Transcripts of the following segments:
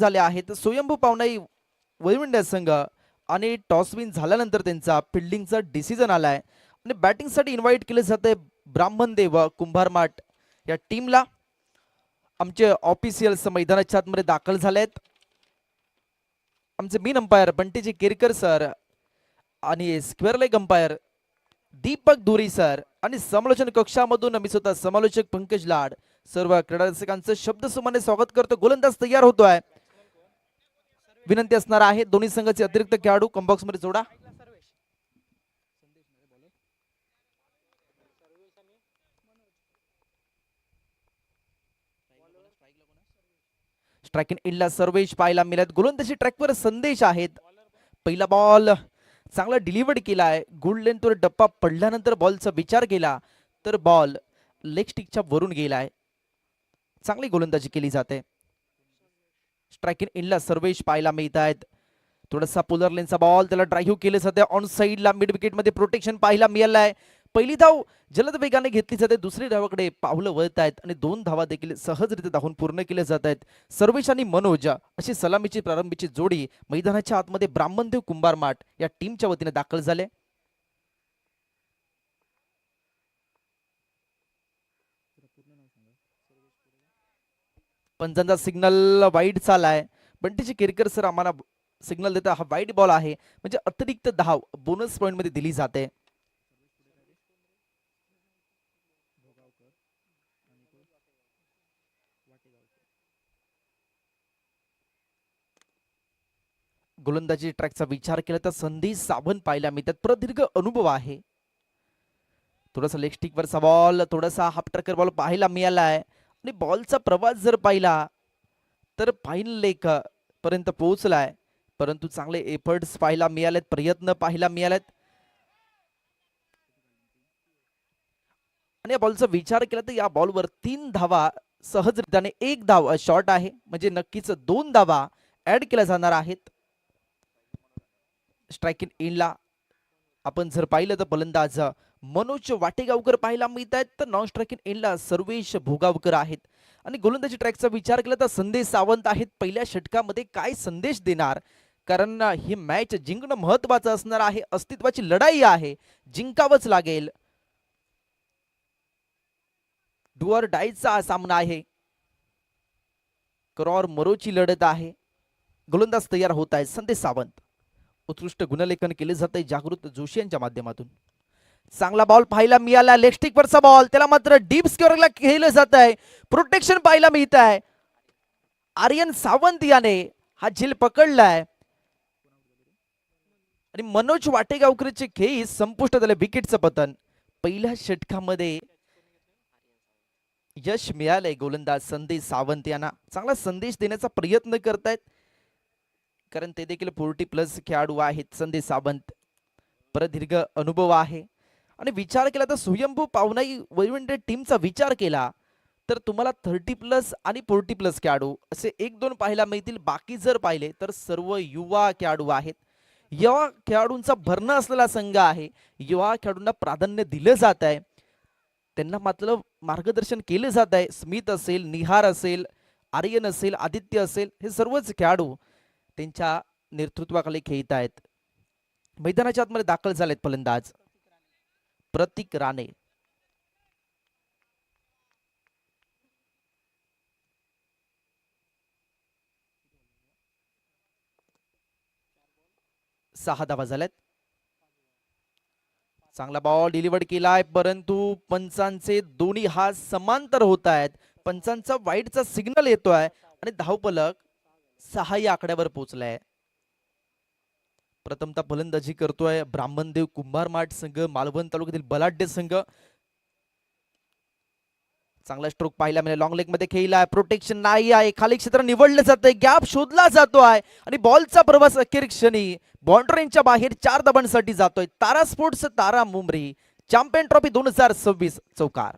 झाले आहेत स्वयंभू पावनाई वैविंध्य संघ आणि टॉस विन झाल्यानंतर त्यांचा फिल्डिंगचा डिसिजन आलाय आणि बॅटिंगसाठी इन्व्हाइट केले जाते ब्राह्मणदेव कुंभारमाट या टीमला. आमचे ऑफिशियल्स मैदानाच्या आतमध्ये दाखल झालेत. आमचे मेन अंपायर बंटीजी केरकर सर आणि स्क्वेअर लेग अंपायर दीपक दुरी सर आणि समालोचन कक्षामधून मी स्वतः समालोचक पंकज लाड सर्व क्रीडा रसिकांचं शब्दसुमाने स्वागत करतो. गोलंदाज तयार होतोय. विनंती असणार आहे दोन्ही संघाचे अतिरिक्त खेळाडू कॉम्बॉक्स मध्ये जोडा. स्ट्राइक इन एंडला सर्वेश पाहायला मिळत. गोलंदाजी ट्रॅकवर संदेश आहेत. पहिला बॉल चांगला डिलिव्हर्ड केलाय. गुड लेंथवर डप्पा पडल्यानंतर बॉलचा विचार केला तर बॉल लेग स्टिकच्या वरून गेलाय. चांगली गोलंदाजी केली जाते. स्ट्राइक इन एंडला सर्वेश पाहायला मिळत आहेत. थोडासा पोलर लेनचा बॉल त्याला ड्राईव्ह केले जाते. ऑन साईडला मिड विकेट मध्ये प्रोटेक्शन पाहायला मिळालंय. पहिली धाव जलद वेगाने घेतली जाते. दुसरी धावाकडे पावलं वळत आहेत आणि 2 धावा देखील सहजरित्या धावून पूर्ण केल्या जात आहेत. सर्वेश आणि मनोज अशी सलामीची प्रारंभीची जोडी मैदानाच्या आतमध्ये ब्राह्मणदेव कुंभारमाट या टीमच्या वतीने दाखल झाले. पंचांचा सिग्नल वाईड चालाय. बंटीजी केरकर सर आम्हाला सिग्नल देता हा वाईड बॉल आहे म्हणजे अतिरिक्त धाव बोनस पॉइंट मध्ये दिली जाते. गोलंदाजी ट्रॅकचा विचार केला तर संदेश सावंत पाहायला मिळतात. प्रदीर्घ अनुभव आहे. थोडासा लेग स्टिक वरचा बॉल थोडासा हाफ ट्रॅकर बॉल पाहायला मिळालाय आणि बॉलचा प्रवास जर पाहिला तर फाईनल लेग पर्यंत पोहोचलाय. परंतु चांगले एफर्ट्स पाहायला मिळालेत. प्रयत्न पाहायला मिळालेत आणि या बॉलचा विचार केला तर या बॉलवर 3 धावा सहजरित्याने 1 धाव शॉर्ट आहे म्हणजे नक्कीच 2 धावा ऍड केल्या जाणार आहेत. स्ट्राइक इन एंडला आपण जर पाहिलं तर फलंदाज मनोज वाटेगावकर पाहायला मिळत आहेत तर नॉन स्ट्राइक इन एंडला सर्वेश भोगावकर आहेत. आणि गोलंदाजी ट्रॅकचा विचार केला तर संदेश सावंत आहेत. पहिल्या षटकामध्ये काय संदेश देणार कारण ही मॅच जिंकणं महत्वाचं असणार आहे. अस्तित्वाची लढाई आहे. जिंकावंच लागेल. डू ऑर डायचा सामना आहे. क्रॉर मरोची लढत आहे. गोलंदाज तयार होत आहे संदेश सावंत. उत्कृष्ट गुणलेखन केले जाते जागृत जोशी यांच्या माध्यमातून. चांगला बॉल पाहायला मिळाला. लेग स्टिक वरचा बॉल त्याला मात्र डीप स्क्वेअरला खेळलं जात आहे. प्रोटेक्शन पाहायला मिळत आहे. आर्यन सावंत याने हा झेल पकडलाय आणि मनोज वाटेगावकरचे खेळी संपुष्टात आले. विकेटचं पतन. पहिल्या षटकामध्ये यश मिळालंय. गोलंदाज संदेश सावंत यांना चांगला संदेश देण्याचा प्रयत्न करतायत कारण ते देखील 40+ खेळाडू आहेत. संदेश सावंत प्रदीर्घ अनुभव आहे आणि विचार केला तर स्वयंभू पावनाई वैविंध्य टीमचा विचार केला तर तुम्हाला 30+ आणि 40+ खेळाडू असे 1-2 पाहायला मिळतील. बाकी जर पाहिले तर सर्व युवा खेळाडू आहेत. युवा खेळाडूंचा भरणा असलेला संघ आहे. युवा खेळाडूंना प्राधान्य दिलं जात आहे. त्यांना मात्र मार्गदर्शन केले जात आहे. स्मित असेल, निहार असेल, आर्यन असेल, आदित्य असेल हे सर्वच खेळाडू त्यांच्या नेतृत्वाखाली खेळत आहेत. मैदानाच्या आतमध्ये दाखल झालेत फलंदाज प्रतीक राणे. सहा धावा झाल्यात. चांगला बॉल डिलिव्हर्ड केलाय परंतु पंचांचे दोन्ही हात समांतर होत आहेत. पंचांचा वाईडचा सिग्नल येतोय आणि धावफलक 6 या आकड्यावर पोहोचलाय. प्रथमतः फलंदाजी करतोय ब्राह्मणदेव कुंभारमाट संघ मालवण तालुक्यातील बलाढ्य संघ. चांगला स्ट्रोक पाहायला मिळाला. लॉंग लेग मध्ये खेळलाय. प्रोटेक्शन नाही आहे. खाली क्षेत्र निवडलं जातंय. गॅप शोधला जातोय आणि बॉलचा प्रवास अखेर क्षणी बाउंड्रीच्या बाहेर 4 धावांसाठी जातोय. तारा स्पोर्ट्स तारा मुंबरी चॅम्पियन ट्रॉफी 2026 चौकार.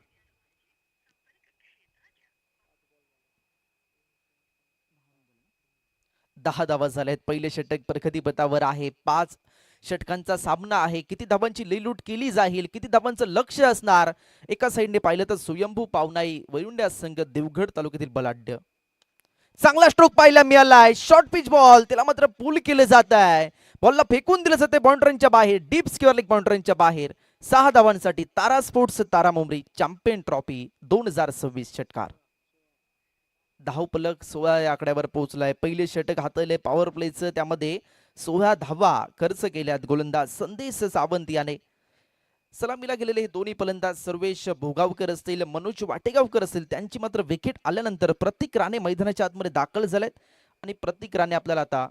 10 धावा झाल्यात. पहिले षटक प्रगती पथावर आहे. 5 षटकांचा सामना आहे. किती धावांची लईलूट केली जाईल, किती धावांचं लक्ष असणार. एका साईडने पाहिलं तर स्वयंभू पावनाई वैरुंड्या संघ देवगड तालुक्यातील बलाढ्य चांगला स्ट्रोक पाहायला मिळालाय. शॉर्ट पिच बॉल, त्याला मात्र पुल केलं जात आहे. बॉलला फेकून दिलं जाते बाउंड्रीच्या बाहेर, डीप स्क्वेअर लेग बाउंड्रीच्या बाहेर. 6 धावांसाठी तारा स्पोर्ट्स तारा मुंबई चॅम्पियन ट्रॉफी 2026 षटकार. धावफलक 16 या आकड्यावर पोहोचलाय. पहिले षटक हातले पॉवर प्लेचं, त्यामध्ये 16 धावा खर्च केल्यात गोलंदाज संदेश सावंत याने. सलामीला गेलेले हे दोन्ही फलंदाज सर्वेश भोगावकर असतील, मनोज वाटेगावकर असतील, त्यांची मात्र विकेट आल्यानंतर प्रतीक राणे मैदानाच्या आतमध्ये दाखल झालेत आणि प्रतीक राणे आपल्याला आता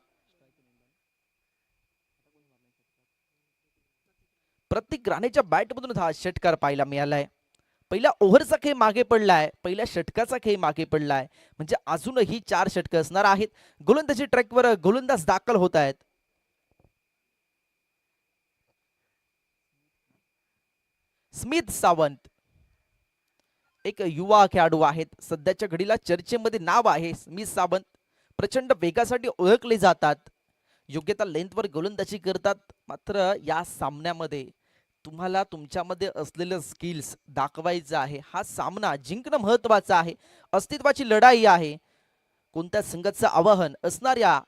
प्रतीक राणेच्या बॅटमधून हा षटकार पाहायला मिळालाय. पहिल्या ओव्हरचा खेळ मागे पडलाय, पहिल्या षटकाचा खेळ मागे पडलाय, म्हणजे अजूनही 4 षटक असणार आहेत. गोलंदाजी ट्रॅकवर गोलंदाज दाखल होत आहेत. स्मिथ सावंत एक युवा खेळाडू आहेत, सध्याच्या घडीला चर्चेमध्ये नाव आहे स्मिथ सावंत. प्रचंड वेगासाठी ओळखले जातात, योग्यता लेंथवर गोलंदाजी करतात. मात्र या सामन्यामध्ये तुम्हाला तुमच्यामध्ये असलेलं स्किल्स दाखवायचं आहे. हा सामना जिंकणं महत्वाचं आहे, अस्तित्वाची लढाई आहे. कोणत्या संघाचं आवाहन असणार या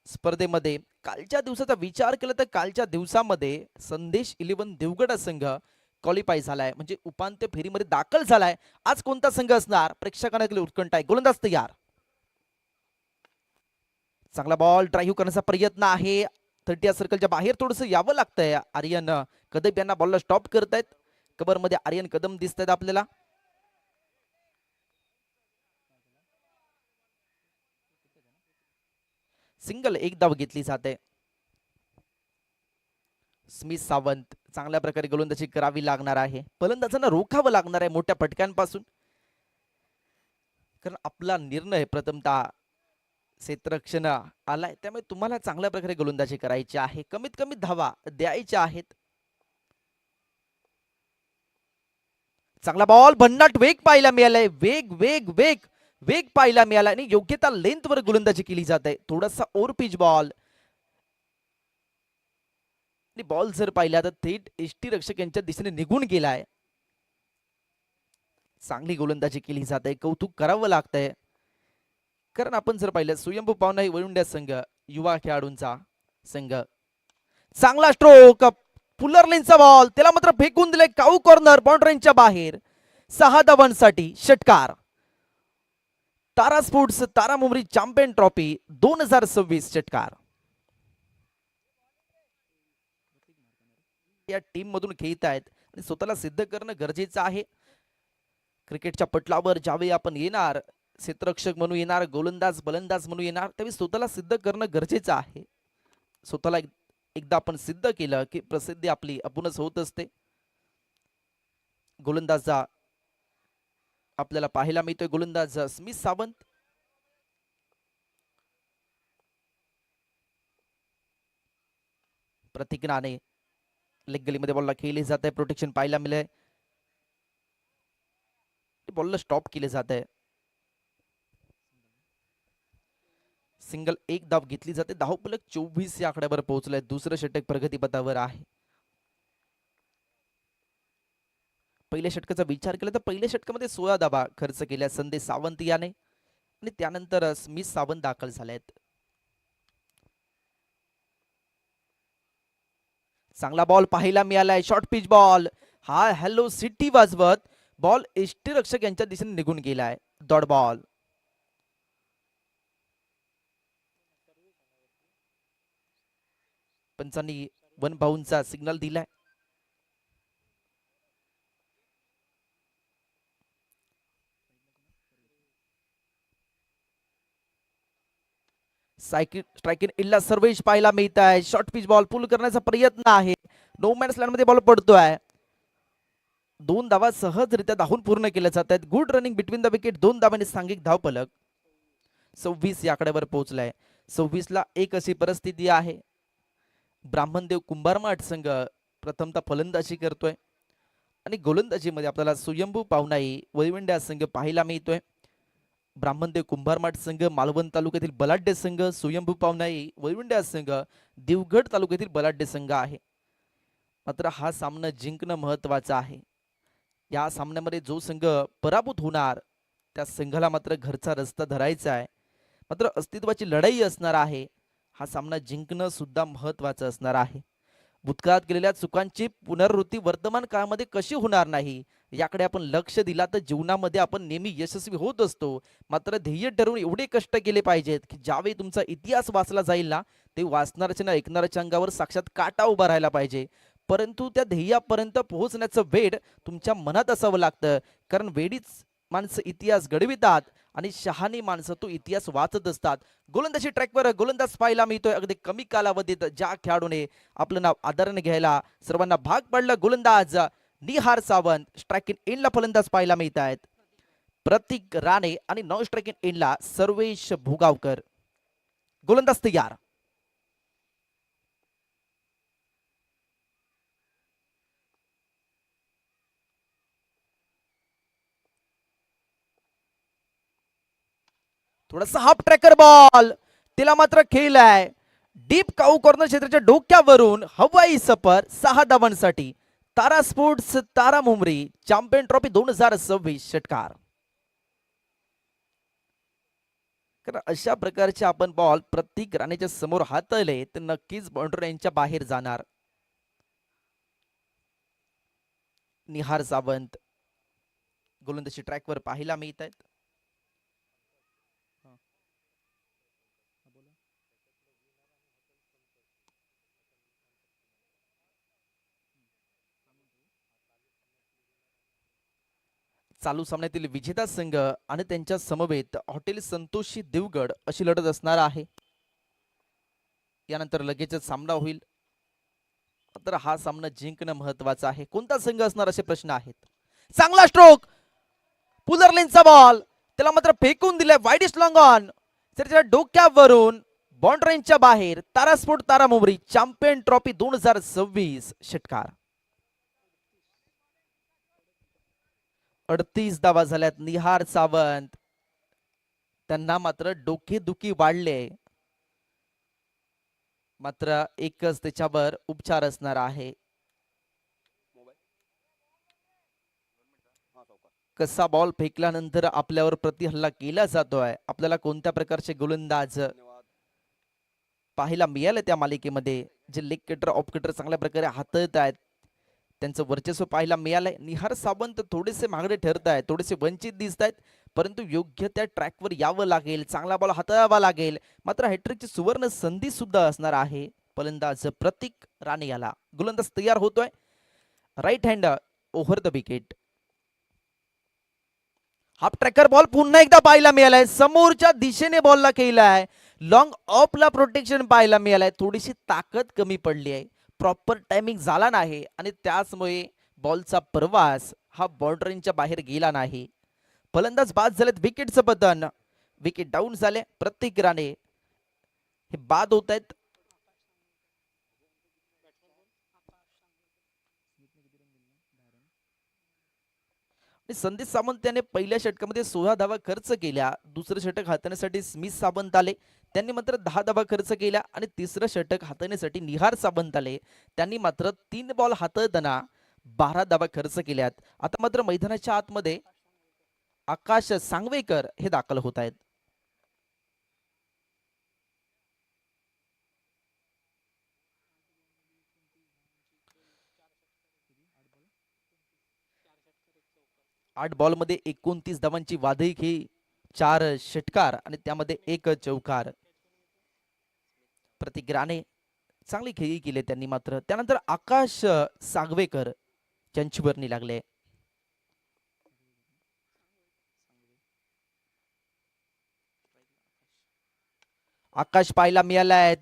स्पर्धेमध्ये? कालच्या दिवसाचा विचार केला तर कालच्या दिवसामध्ये संदेश 11 देवगड संघ क्वालिफाय झालाय, म्हणजे उपांत्य फेरीमध्ये दाखल झालाय. आज कोणता संघ असणार? प्रेक्षकांना उत्कंठा आहे. गोलंदाज तयार. चांगला बॉल ड्राईव्ह करण्याचा प्रयत्न आहे. 30 सर्कलच्या बाहेर थोडंसं यावं लागतंय. आर्यन कदम यांना बॉलला स्टॉप करतायत. कबर मध्ये आर्यन कदम दिसत आहेत आपल्याला. सिंगल एक धाव घेतली जाते. स्मिथ सावंत चांगल्या प्रकारे गोलंदाजी करावी लागणार आहे. फलंदाजांना रोखावं लागणार आहे मोठ्या फटक्यांपासून, कारण आपला निर्णय प्रथमतः क्षेत्ररक्षण आलाय, त्यामुळे तुम्हाला चांगल्या प्रकारे गोलंदाजी करायची आहे. कमीत कमी धावा द्यायच्या आहेत. चांगला बॉल, भन्नाट वेग पाहायला मिळालाय. वेग वेग वेग वेग पाहायला मिळाला आणि योग्यता लेंथवर गोलंदाजी केली जाते. थोडासा ओव्हर पिच बॉल, बॉल जर पाहिला तर थेट एष्टी रक्षक यांच्या दिशेने निघून गेलाय. चांगली गोलंदाजी केली जाते, कौतुक करावं लागतंय. कारण आपण जर पाहिलं स्वयंभू पावना वळुंड्या संघ युवा खेळाडूंचा संघ. चांगला स्ट्रोक, पुलर लेनचा बॉल, त्याला मात्र फेकून दिले काऊ कॉर्नर बाउंड्रीच्या बाहेर. 6 धावांसाठी षटकार. तारा स्पोर्ट्स तारा मुंबई चॅम्पियन ट्रॉफी 2026 षटकार. या टीम मधून खेळत आहेत आणि स्वतःला सिद्ध करणं गरजेचं आहे. क्रिकेटच्या पटलावर ज्यावेळी आपण येणार, क्षेत्ररक्षक म्हणून येणार, गोलंदाज फलंदाज म्हणून येणार, त्यावेळी स्वतःला सिद्ध करणं गरजेचं आहे. स्वतःला एकदा आपण सिद्ध केलं की प्रसिद्धी आपली आपणच होत असते. गोलंदाजा आपल्याला पाहायला मिळतोय गोलंदाज स्मिथ सावंत. प्रतीक राणे लेग गलीमध्ये बॉलला खेळले जात आहे. प्रोटेक्शन पाहायला मिळेल, बॉलला स्टॉप केले जात आहे. सिंगल एक धाव घेतली जाते. धावफलक 24 या आकड्यावर पोहोचलाय. दुसरं षटक प्रगतीपथावर आहे. पहिल्या षटकाचा विचार केला तर पहिल्या षटकामध्ये 16 धावा खर्च केल्या संदेश सावंत याने आणि त्यानंतर स्मिथ सावंत दाखल झालेत. चांगला बॉल पाहायला मिळालाय. शॉर्ट पिच बॉल, हा हॅलो सिटी वाजवत बॉल एष्टी रक्षक यांच्या दिशेने निघून गेलाय. Dot ball. पंचांनी 1 बाउंसचा सिग्नल दिलाय. स्ट्रायकिंग इल्ला सर्वेश पाहायला मिळत आहे. शॉर्ट पिच बॉल पुल करण्याचा प्रयत्न आहे. नो मॅन्स लँड मध्ये बॉल पडतोय. 2 धावा सहजरित्या धावून पूर्ण केल्या जात आहेत. Good running between the wicket. 2 धावांनी सांघिक धावफलक 26 या आकड्यावर पोहोचलाय. 26 ला 1 अशी परिस्थिती आहे. ब्राह्मणदेव कुंभारमाठ संघ प्रथमतः फलंदाजी करतोय आणि गोलंदाजीमध्ये आपल्याला स्वयंभू पावनाई वळवंड्या संघ पाहायला मिळतोय. ब्राह्मणदेव कुंभारमाठ संघ मालवण तालुक्यातील बलाढ्य संघ, स्वयंभू पावनाई वळवंड्या संघ देवगड तालुक्यातील बलाढ्य संघ आहे. मात्र हा सामना जिंकणं महत्वाचं आहे. या सामन्यामध्ये जो संघ पराभूत होणार त्या संघाला मात्र घरचा रस्ता धरायचा आहे. मात्र अस्तित्वाची लढाई असणार आहे. हा सामना जिंकणं सुद्धा महत्वाचं असणार आहे. भूतकाळात केलेल्या चुकांची पुनरावृत्ती वर्तमान काळामध्ये कशी होणार नाही याकडे आपण लक्ष दिला तर जीवनामध्ये आपण नेहमी यशस्वी होत असतो. मात्र ध्येय ठरवून एवढे कष्ट केले पाहिजेत की ज्यावेळी तुमचा इतिहास वाचला जाईल ना, ते वाचणाऱ्याच्या ना ऐकणाऱ्याच्या अंगावर साक्षात काटा उभा राहायला पाहिजे. परंतु त्या ध्येयापर्यंत पोहोचण्याचं वेळ तुमच्या मनात असावं लागतं. कारण वेळीच माणसं इतिहास घडवितात आणि शहाणी माणसं तो इतिहास वाचत असतात. गोलंदाजी ट्रॅकवर गोलंदाज पाहायला मिळतोय. अगदी कमी कालावधीत ज्या खेळाडूने आपलं नाव आदराने घ्यायला सर्वांना भाग पाडलं, गोलंदाज निहार सावंत. स्ट्रायकिंग एंडला फलंदाज पाहायला मिळत आहेत प्रतीक राणे आणि नॉन स्ट्रायकिंग एंडला सर्वेश भुगावकर. गोलंदाज तयार. थोडासा हाफ ट्रॅकर बॉल, तिला मात्र खेळलाय डीप काऊ कॉर्नर क्षेत्राच्या डोक्यावरून हवाई सफर 6 धावांसाठी. तारा स्पोर्ट्स तारा मुंबरी चॅम्पियन ट्रॉफी 2026 षटकार. कारण अशा प्रकारचे आपण बॉल प्रत्येक राणेच्या समोर हातले तर नक्कीच बाउंड्री यांच्या बाहेर जाणार. निहार सावंत गोलंदाजी ट्रॅकवर पाहायला मिळत आहेत. चालू सामन्यातील विजेता संघ आणि त्यांच्या समवेत हॉटेल संतोषी देवगड अशी लढत असणार आहे. यानंतर लगेच सामना होईल. तर हा सामना जिंकणं महत्वाचं आहे. कोणता संघ असणार असे प्रश्न आहेत. चांगला स्ट्रोक, पुलरलेनचा बॉल, त्याला मात्र फेकून दिलाय वाईडिस्ट लॉंग ऑन. त्याच्या डोक्यावरून बाउंड्रीच्या बाहेर. तारा स्पोर्ट तारा मुंबरी चॅम्पियन ट्रॉफी 2026 षटकार. 38 धावा झाल्यात. निहार सावंत त्यांना मात्र डोकेदुखी वाढले. मात्र एकच त्याच्यावर उपचार असणार आहे. कसा बॉल फेकल्यानंतर आपल्यावर प्रतिहल्ला केला जातोय, आपल्याला कोणत्या प्रकारचे गोलंदाज पाहायला मिळाले त्या मालिकेमध्ये, जे लेग कटर ऑफ कटर चांगल्या प्रकारे हाताळत आहेत, त्यांचं वर्चस्व पाहायला मिळालंय. निहार सावंत थोडेसे मागडे ठरत आहेत, थोडेसे वंचित दिसत आहेत, परंतु योग्य त्या ट्रॅकवर यावं लागेल, चांगला बॉल हाताळावा लागेल. मात्र हॅट्रिकची सुवर्ण संधी सुद्धा असणार आहे. फलंदाज प्रतीक राणे याला. गोलंदाज तयार होतोय. Right hand over the wicket. Half tracker ball पुन्हा एकदा पाहायला मिळालाय. समोरच्या दिशेने बॉलला केलाय. लॉंग ऑफला प्रोटेक्शन पाहायला मिळालंय. थोडीशी ताकद कमी पडली आहे, प्रॉपर टायमिंग झाला नाही आणि त्याचमुळे बॉलचा प्रवास हा बाउंड्रीच्या बाहेर गेला नाही. फलंदाज बाद झालेत. विकेटचं पतन, विकेट डाऊन झाले. प्रत्येक राणे हे बाद होत आहेत. संदेश सावंत याने पहिल्या षटकामध्ये 16 धावा खर्च केल्या. दुसरं षटक हाताळण्यासाठी स्मिथ सावंत आले, त्यांनी मात्र 10 धावा खर्च केल्या. आणि तिसरं षटक हाताळण्यासाठी निहार सावंत आले, त्यांनी मात्र 3 बॉल हाताळताना 12 धावा खर्च केल्यात. आता मात्र मैदानाच्या आतमध्ये आकाश सांगवेकर हे दाखल होत आहेत. आठ बॉलमध्ये 29 धावांची वादळी खेळी, 4 षटकार आणि त्यामध्ये 1 चौकार. प्रतीक राणे चांगली खेळी केली त्यांनी मात्र. त्यानंतर आकाश सागवेकर त्यांची वर्णी लागले. आकाश पाहायला मिळालाय.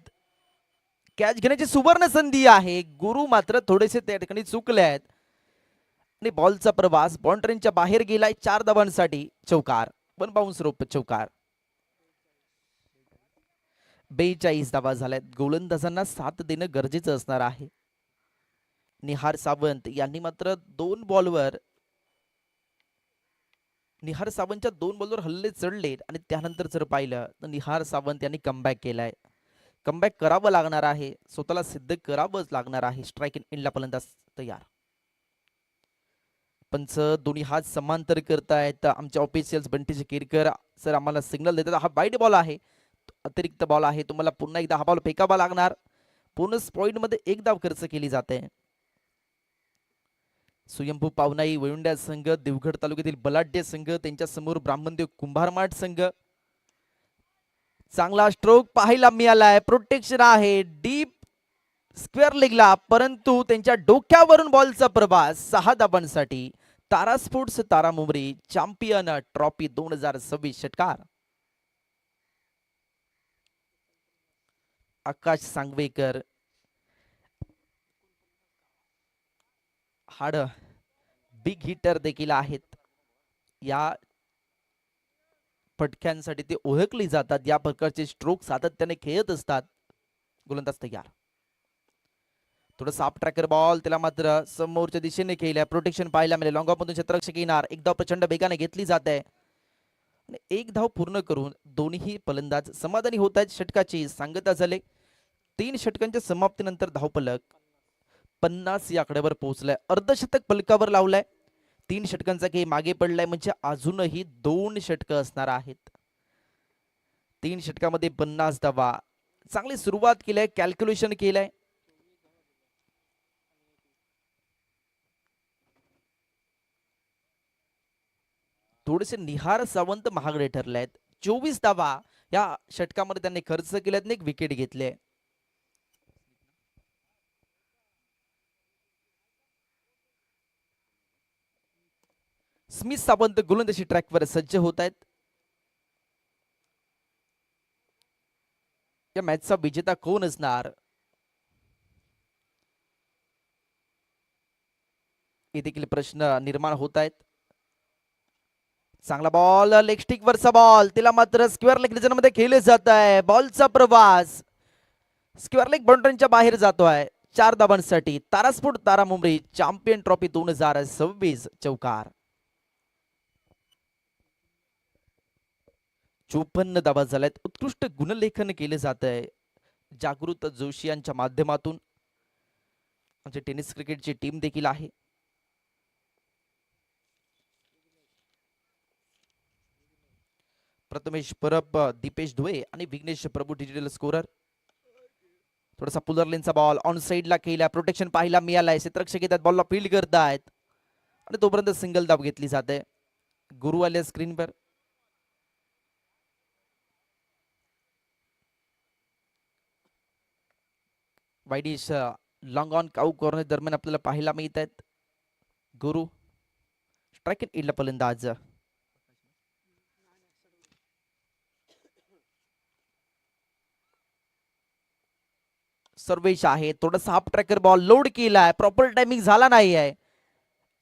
कॅच घेण्याची सुवर्ण संधी आहे. गुरु मात्र थोडेसे त्या ठिकाणी चुकले आहेत आणि बॉलचा प्रवास बाउंड्रीच्या बाहेर गेलाय. 4 धावांसाठी चौकार, 1 बाउन्स रोप चौकार. 42 धावा झाल्यात. गोलंदाजांना साथ देणं गरजेचं असणार आहे. निहार सावंत यांनी मात्र 2 बॉलवर निहार सावंतच्या 2 बॉलवर हल्ले चढले आणि त्यानंतर जर पाहिलं तर निहार सावंत यांनी कमबॅक केलाय. कमबॅक करावं लागणार आहे, स्वतःला सिद्ध करावंच लागणार आहे. स्ट्राईक इनला फलंदाज तयार. पंच दोन्ही हात समांतर करतायत. आमच्या ऑफिशियल्स बंटीचे केरकर सर आम्हाला सिग्नल देतात. हा वाईड बॉल आहे, अतिरिक्त बॉल आहे, तुम्हाला पुन्हा एकदा हा बॉल फेकावा लागणार. बोनस पॉइंट मध्ये एक धाव खर्च केली जाते. स्वयंभू पावनाई वळुंड्या संघ, देवगड तालुक्यातील बलाढ्य संघ, त्यांच्या समोर ब्राह्मणदेव कुंभारमाठ संघ. चांगला स्ट्रोक पाहायला मिळालाय, प्रोटेक्शन आहे डीप स्क्वेअर लेगला, परंतु त्यांच्या डोक्यावरून बॉलचा प्रवास 6 धावांसाठी. तारा स्पोर्ट्स तारा मुंबरी चॅम्पियन ट्रॉफी 2026 षटकार. आकाश सांगवेकर हाड बिग हिटर देखील आहेत. या फटक्यांसाठी ते ओळखली जातात. या प्रकारचे स्ट्रोक सातत्याने खेळत असतात. गोलंदाज तयार. थोडं साफ ट्रॅकर बॉल, त्याला मात्र समोरच्या दिशेने केल्या. प्रोटेक्शन पाहायला मिळेल. लॉंग ऑफ मधून क्षेत्ररक्षक येणार. एक धाव प्रचंड वेगाने घेतली जाते. एक धाव पूर्ण करून दोन्ही फलंदाज समाधानी होत आहेत. षटकाची सांगता झाले. 3 षटकांच्या समाप्तीनंतर धावफलक 50 या आकड्यावर पोहोचलाय. अर्धशतक फलकावर लावलाय. 3 षटकांचा खेळ मागे पडलाय, म्हणजे अजूनही 2 षटकं असणार आहेत. 3 षटकामध्ये 50 धावा. चांगली सुरुवात केली, कॅल्क्युलेशन केलंय. थोडेसे निहार सावंत महागडे ठरले आहेत. 24 धावा या षटकामध्ये त्यांनी खर्च केल्यात, एक विकेट घेतले. स्मिथ सावंत गोलंदाजी ट्रॅकवर सज्ज होत आहेत. या मॅचचा विजेता कोण असणार, हे देखील प्रश्न निर्माण होत आहेत. चांगला बॉल, लेग स्टिक वरचा बॉल, तिला मात्र स्क्वेअर लेग रिजन मध्ये खेळले जात आहे. बॉलचा प्रवास स्क्वेअर लेग बाउंड्रीच्या बाहेर जातोय. 4 धावांसाठी तारास्फोट तारा मुंबई चॅम्पियन ट्रॉफी 2026 चौकार. 54 धावा झाल्यात. उत्कृष्ट गुणलेखन केले जात आहे जागृत जोशी यांच्या माध्यमातून. आमची टेनिस क्रिकेटची टीम देखील आहे. प्रथमेश परब, दीपेश धुळे आणि विघ्नेश प्रभू डिजिटल स्कोरर. थोडासा पुलरलेनचा बॉल ऑन साइडला केला. प्रोटेक्शन पाहायला मिळालाय. क्षेत्ररक्षक येतात, बॉलला फील्ड करतायत आणि तोपर्यंत सिंगल धाव घेतली जाते. गुरु आल्या स्क्रीनवर. Widish long on cow corner दरम्यान आपल्याला पाहायला मिळत आहेत. गुरु स्ट्राइक इडला फलंदाज. सर्वेश आहे. थोडासा हाफ ट्रॅकर बॉल लोड केलाय, प्रॉपर टायमिंग झाला नाही आहे.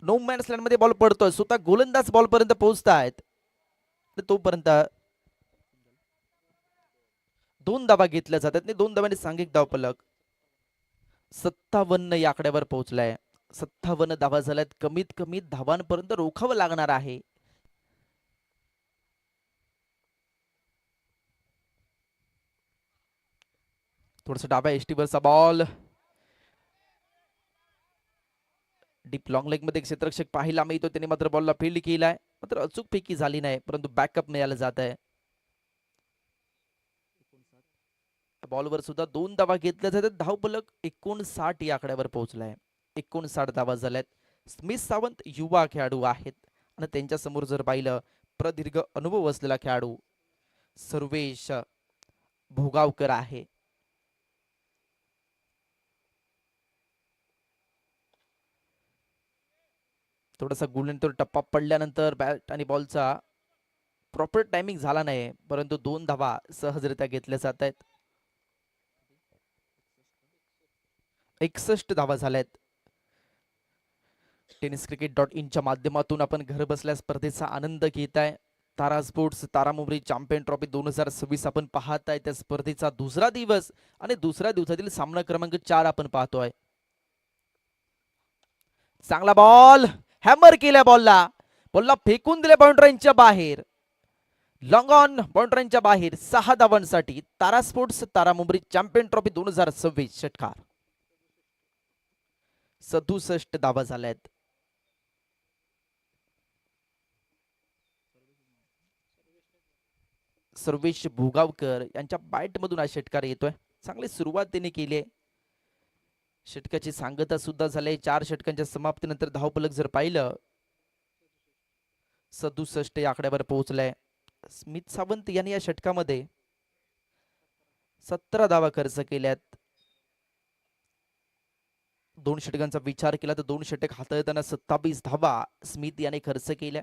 नो मॅन्स लँड मध्ये बॉल पडतोय. स्वतः गोलंदाज बॉल पर्यंत पोहोचतायत. तोपर्यंत 2 धावा घेतल्या जातात. 2 धावांनी सांघिक धावफलक 57 या आकड्यावर पोहोचलाय. 57 धावा झाल्यात. कमीत कमी धावांपर्यंत रोखावं लागणार आहे. थोडस डाव्या एसटीवरचा बॉल डीप लॉंग लेग मध्ये क्षेत्ररक्षक पाहायला मिळतो. त्याने मात्र बॉलला फील्ड केलाय, मात्र अचूक पैकी झाली नाही, परंतु बॅकअप मिळालं जात आहे. बॉलवर सुद्धा 2 धावा घेतल्या जातात. धावफलक 59 या आकड्यावर पोहोचलाय. 59 धावा झाल्यात. स्मिथ सावंत युवा खेळाडू आहेत आणि त्यांच्या समोर जर पाहिलं प्रदीर्घ अनुभव असलेला खेळाडू सर्वेश भोगावकर आहे. थोडासा गुलंतर टप्पा पडल्यानंतर बॅट आणि बॉलचा प्रॉपर टायमिंग झाला नाही, परंतु 2 धावा सहजरित्या घेतल्या जात आहेत. 61 धावा झाल्यात. टेनिस cricket.in माध्यमातून आपण घर बसल्या स्पर्धेचा आनंद घेताय. तारा स्पोर्ट्स तारा मुंबई चॅम्पियन ट्रॉफी 2026 आपण पाहताय. त्या स्पर्धेचा दुसरा दिवस आणि दुसऱ्या दिवसातील सामना क्रमांक 4 आपण पाहतोय. चांगला बॉल हॅमर केल्या, बॉलला फेकून दिल्या बाउंड्रीच्या बाहेर. लॉंग ऑन बाउंड्रीच्या बाहेर 6 धावांसाठी तारा स्पोर्ट्स तारा मुंबई चॅम्पियन ट्रॉफी 2026 षटकार. 67 धावा झाल्यात. सर्वेश भोगावकर यांच्या बॅट मधून हा षटकार येतोय. चांगली सुरुवात त्यांनी केली आहे. षटकाची सांगता सुद्धा झाली. 4 षटकांच्या समाप्तीनंतर धावफलक जर पाहिलं 67 या आकड्यावर पोहोचलाय. स्मित सावंत यांनी या षटकामध्ये 17 धावा खर्च केल्यात. 2 षटकांचा विचार केला तर 2 षटक हाताळताना 27 धावा स्मित याने खर्च केल्या.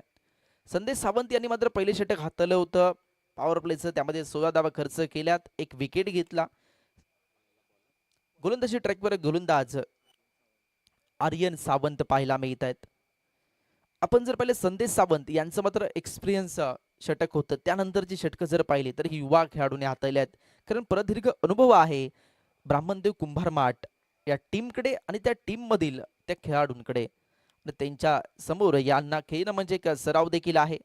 संदेश सावंत यांनी मात्र पहिले षटक हाताळलं होतं पॉवर प्लेचं, त्यामध्ये 16 धावा खर्च केल्यात, 1 विकेट घेतला. गोलंदाजी ट्रॅकवर गोलंदाज आर्यन सावंत पाहायला मिळत आहेत. आपण जर पाहिले संदेश सावंत यांचं मात्र एक्सपिरियन्स षटक होतं, त्यानंतरची षटकं जर पाहिली तर युवा खेळाडूने हाताळल्यात, कारण प्रदीर्घ अनुभव आहे ब्राह्मणदेव कुंभारमाट या टीमकडे आणि त्या टीम मधील त्या खेळाडूंकडे. त्यांच्या समोर यांना खेळणं म्हणजे एक सराव देखील आहे.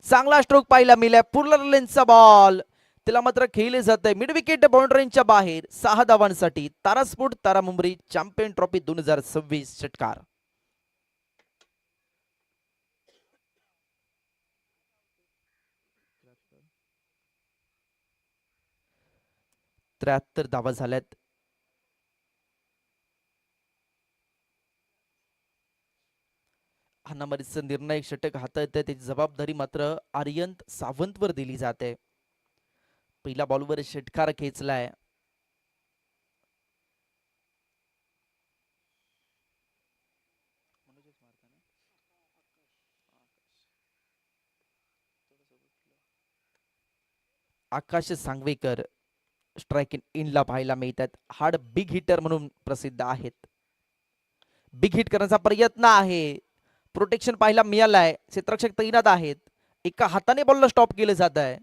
चांगला स्ट्रोक पाहायला मिळाला. पुरला लेन्सचा बॉल त्याला मात्र खेळले जात आहे मिड विकेट बाउंड्रीच्या बाहेर. 6 धावांसाठी तारास्पोर्ट तारा मुंबई चॅम्पियन ट्रॉफी 2026 षटकार. त्र्याहत्तर धावा झाल्यात. हाणामारीचं निर्णायक षटक हाताळत आहे, त्याची जबाबदारी मात्र आर्यन सावंतवर दिली जाते. पहिला बॉलवर षटकार खेचलाय. आकाश सांगवेकर स्ट्राइक इनला पाहायला मिळतात. हार्ड बिग हिटर म्हणून प्रसिद्ध आहेत. बिग हिट करण्याचा प्रयत्न आहे. प्रोटेक्शन पाहायला मिळालाय. क्षेत्ररक्षक तैनात आहेत. एका हाताने बॉलला स्टॉप केलं जात आहे.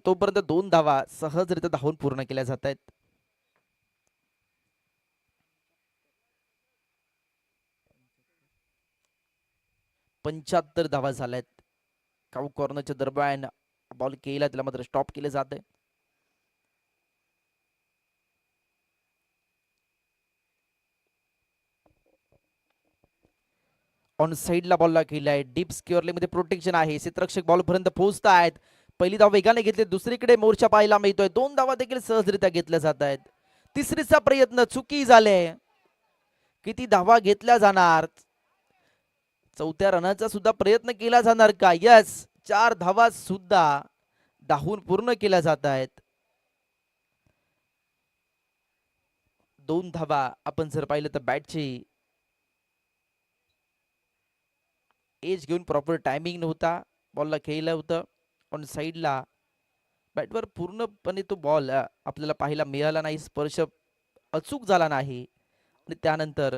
तोपर्यंत 2 धावा सहजरित्या धावून पूर्ण केल्या जात आहेत. पंच्याहत्तर धावा झाल्यात. काऊ कॉर्नरच्या दरम्यान बॉल केला, त्याला मात्र स्टॉप केले जाते. ऑन साइडला बॉलला केलाय. डीप स्क्युअरली मध्ये प्रोटेक्शन आहे. क्षेत्ररक्षक बॉल पर्यंत पोहोचत आहेत. पहिली धाव वेगाने घेतली. दुसरीकडे मोर्चा पाहायला मिळतोय. 2 धावा देखील सहजरित्या घेतल्या जात आहेत. तिसरीचा प्रयत्न चुकी झाले. किती धावा घेतल्या जाणार? 4थ्या रनाचा सुद्धा प्रयत्न केला जाणार का? यस, 4 धावा सुद्धा धावून पूर्ण केल्या जात आहेत. 2 धावा आपण जर पाहिलं तर बॅटची एज घेऊन प्रॉपर टायमिंग नव्हता. बॉलला खेळलं होतं ऑन साइडला. बॅटवर पूर्णपणे तो बॉल आपल्याला पाहायला मिळाला नाही. स्पर्श अचूक झाला नाही आणि त्यानंतर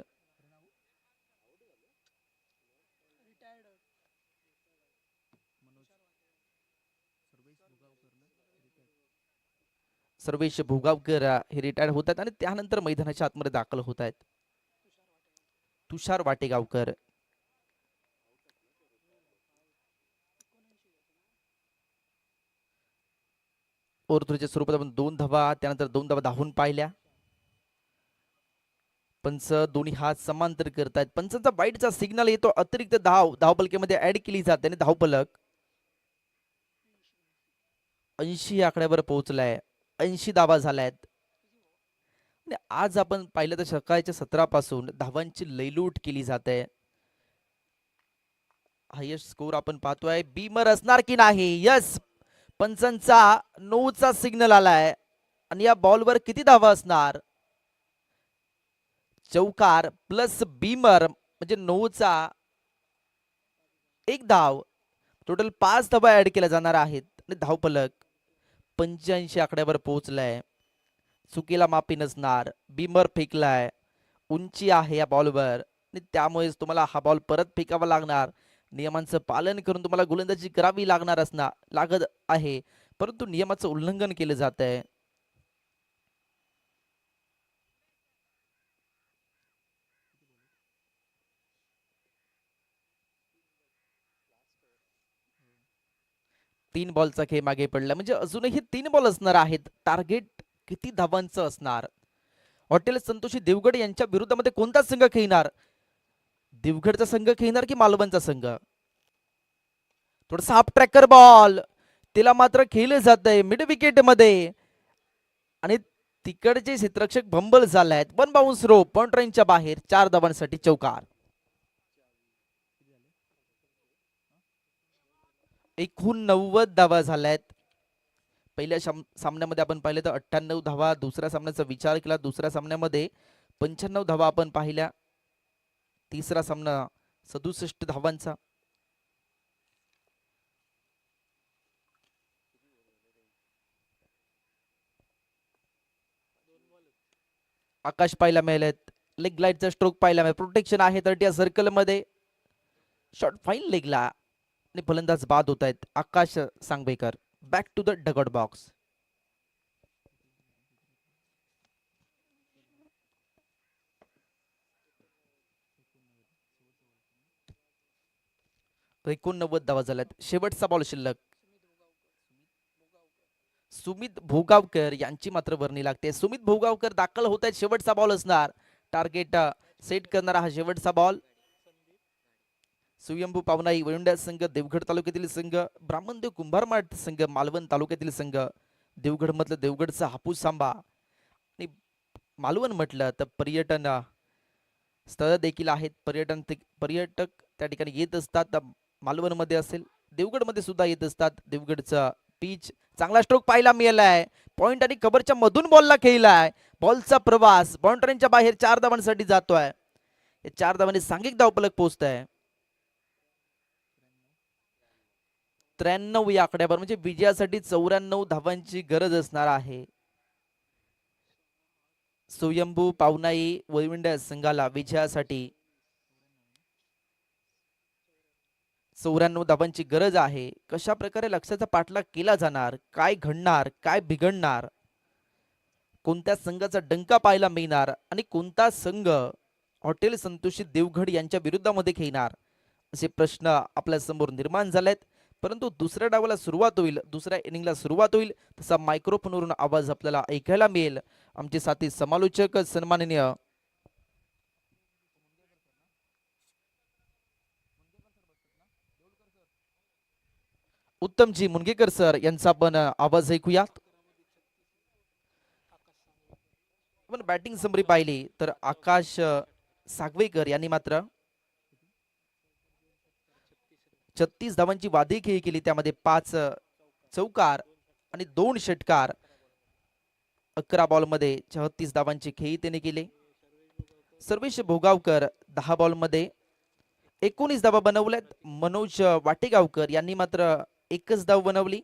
सर्वेश भोगावकर हे रिटायर्ड होतात आणि त्यानंतर मैदानाच्या आतमध्ये दाखल होत आहेत. तुषार वाटेगावकर ओरतुरीच्या स्वरूपात आपण 2 धावा, त्यानंतर 2 धावा धावून पाहिल्या. पंच दोन्ही हात समांतर करतायत. पंचांचा वाईटचा सिग्नल येतो. अतिरिक्त धावपलकेमध्ये ऍड केली जाते आणि धावपलक 80 आकड्यावर पोहोचलाय. 80 धावा झाल्यात. आज आपण पाहिलं तर सकाळच्या 17 पासून धावांची लयलूट केली जाते. हायेस्ट स्कोर आपण पाहतोय. बीमर असणार की नाही? यस, पंचांचा 9चा सिग्नल आलाय आणि या बॉलवर किती धावा असणार? चौकार प्लस बीमर म्हणजे 9चा 1 धाव, टोटल 5 धावा ऍड केल्या जाणार आहेत आणि धावफलक 85 आकड्यावर पोहोचलाय. चुकीला माफी नसणार. बीमर फेकलाय. उंची आहे या बॉलवर आणि त्यामुळेच तुम्हाला हा बॉल परत फेकावा लागणार. नियमांचं पालन करून तुम्हाला गोलंदाजी करावी लागत आहे, परंतु नियमाचं उल्लंघन केलं जात आहे. तीन बॉलचा खेळ मागे पडला म्हणजे अजूनही 3 बॉल असणार आहेत. टार्गेट किती धावांचं असणार? हॉटेल संतोषी देवगड यांच्या विरुद्धामध्ये कोणता संघ खेळणार? देवगडचा संघ खेळणार की मालवणचा संघ? थोडासा हाफ ट्रॅकर बॉल तिला मात्र खेळलं जात आहे मिड विकेट मध्ये आणि तिकडचे क्षेत्ररक्षक भंबल झालायत. वन बाउन्स रो पॉइंट रेंजच्या बाहेर 4 धावांसाठी चौकार. 89 धावा झाल्यात. पहिल्या सामन्यामध्ये आपण पाहिलं तर 98 धावा. दुसऱ्या सामन्याचा विचार केला, दुसऱ्या सामन्यामध्ये 95 धावा आपण पाहिल्या. तिसरा सामना 67 धावांचा. आकाश पाहायला मिळालेत. लेग लाईटचा स्ट्रोक पाहायला मिळेल. प्रोटेक्शन आहे 30 सर्कल मध्ये. शॉट फाईन लेगला आणि फलंदाज बाद होत आहेत. Akash Sangvekar back to the dugout box. तो 89 धावा झाल्यात. शेवटचा बॉल शिल्लक. सुमित भोगावकर यांची मात्र वर्णी लागते. सुमित भोगावकर दाखल होत आहेत. शेवटचा बॉल असणार. टार्गेट सेट करणारा हा शेवटचा बॉल. स्वयंभू पावनाई वळुंडा संघ देवगड तालुक्यातील संघ, ब्राह्मणदेव कुंभारमाठ संघ मालवण तालुक्यातील संघ, देवगड मधलं देवगडचा हापूस आंबा आणि मालवण म्हटलं तर पर्यटन स्थळ देखील आहेत. पर्यटक त्या ठिकाणी येत असतात. मालवण मध्ये असेल, देवगड मध्ये सुद्धा येत असतात. देवगडचा पिच चांगला स्ट्रोक पाहायला मिळालाय. पॉइंट आणि कव्हरच्या मधून बॉलला खेळलाय. बॉलचा प्रवास बाउंड्रीच्या बाहेर 4 धावांसाठी जातोय. 4 धावांनी सांघिक धावफलक पोहोचत आहे. 93 या आकड्यावर म्हणजे विजयासाठी 94 धावांची गरज असणार आहे. स्वयंभू पावनाई वळविंड संघाला विजयासाठी 94 धावांची गरज आहे. कशा प्रकारे लक्ष्याचा पाठलाग केला जाणार, काय घडणार, काय बिघडणार, कोणत्या संघाचा डंका पाहायला मिळणार आणि कोणता संघ हॉटेल संतोषी देवगड यांच्या विरुद्धामध्ये खेळणार, असे प्रश्न आपल्या समोर निर्माण झालेत. परंतु दुसऱ्या डावाला सुरुवात होईल, दुसऱ्या इनिंगला सुरुवात होईल तसा मायक्रोफोनवरून आवाज आपल्याला ऐकायला मिळेल. आमचे साथी समालोचक सन्माननीय उत्तमजी मुनगेकर सर यांचा आपण आवाज ऐकूयात. आपण बॅटिंग समरी पाहिली तर आकाश सागवेकर यांनी मात्र 36 धावांची वादी खेळी केली. त्यामध्ये 5 चौकार आणि 2 षटकार. 11 बॉलमध्ये 36 धावांची खेळी त्याने केली. सर्वेश भोगावकर 10 बॉलमध्ये 19 धावा बनवल्यात. मनोज वाटेगावकर यांनी मात्र 1च धाव बनवली.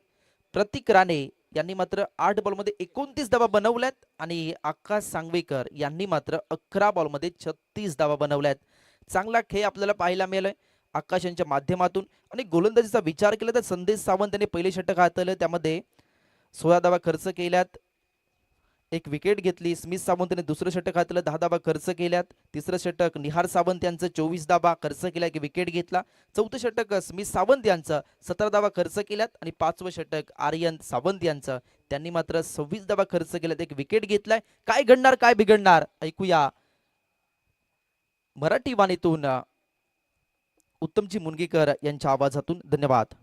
प्रतीक राणे यांनी मात्र 8 बॉलमध्ये 29 धावा बनवल्यात आणि आकाश सांगवेकर यांनी मात्र 11 बॉलमध्ये 36 धावा बनवल्यात. चांगला खेळ आपल्याला पाहायला मिळालाय आकाश यांच्या माध्यमातून. आणि गोलंदाजीचा विचार केला तर संदेश सावंत यांनी पहिले षटक हाताळलं, त्यामध्ये 16 धावा खर्च केल्यात, 1 विकेट घेतली. स्मिथ सावंत यांनी दुसरं षटक हाताळलं, 10 धावा खर्च केल्यात. तिसरं षटक निहार सावंत यांचं 24 धावा खर्च केल्या, 1 विकेट घेतला. चौथं षटक स्मिथ सावंत यांचं 17 धावा खर्च केल्यात आणि 5वं षटक आर्यन सावंत यांचं, त्यांनी मात्र 26 धावा खर्च केल्यात, 1 विकेट घेतलाय. काय घडणार, काय बिघडणार, ऐकूया मराठी वाणीतून उत्तमजी मुनगेकर यांच्या आवाजातून. धन्यवाद.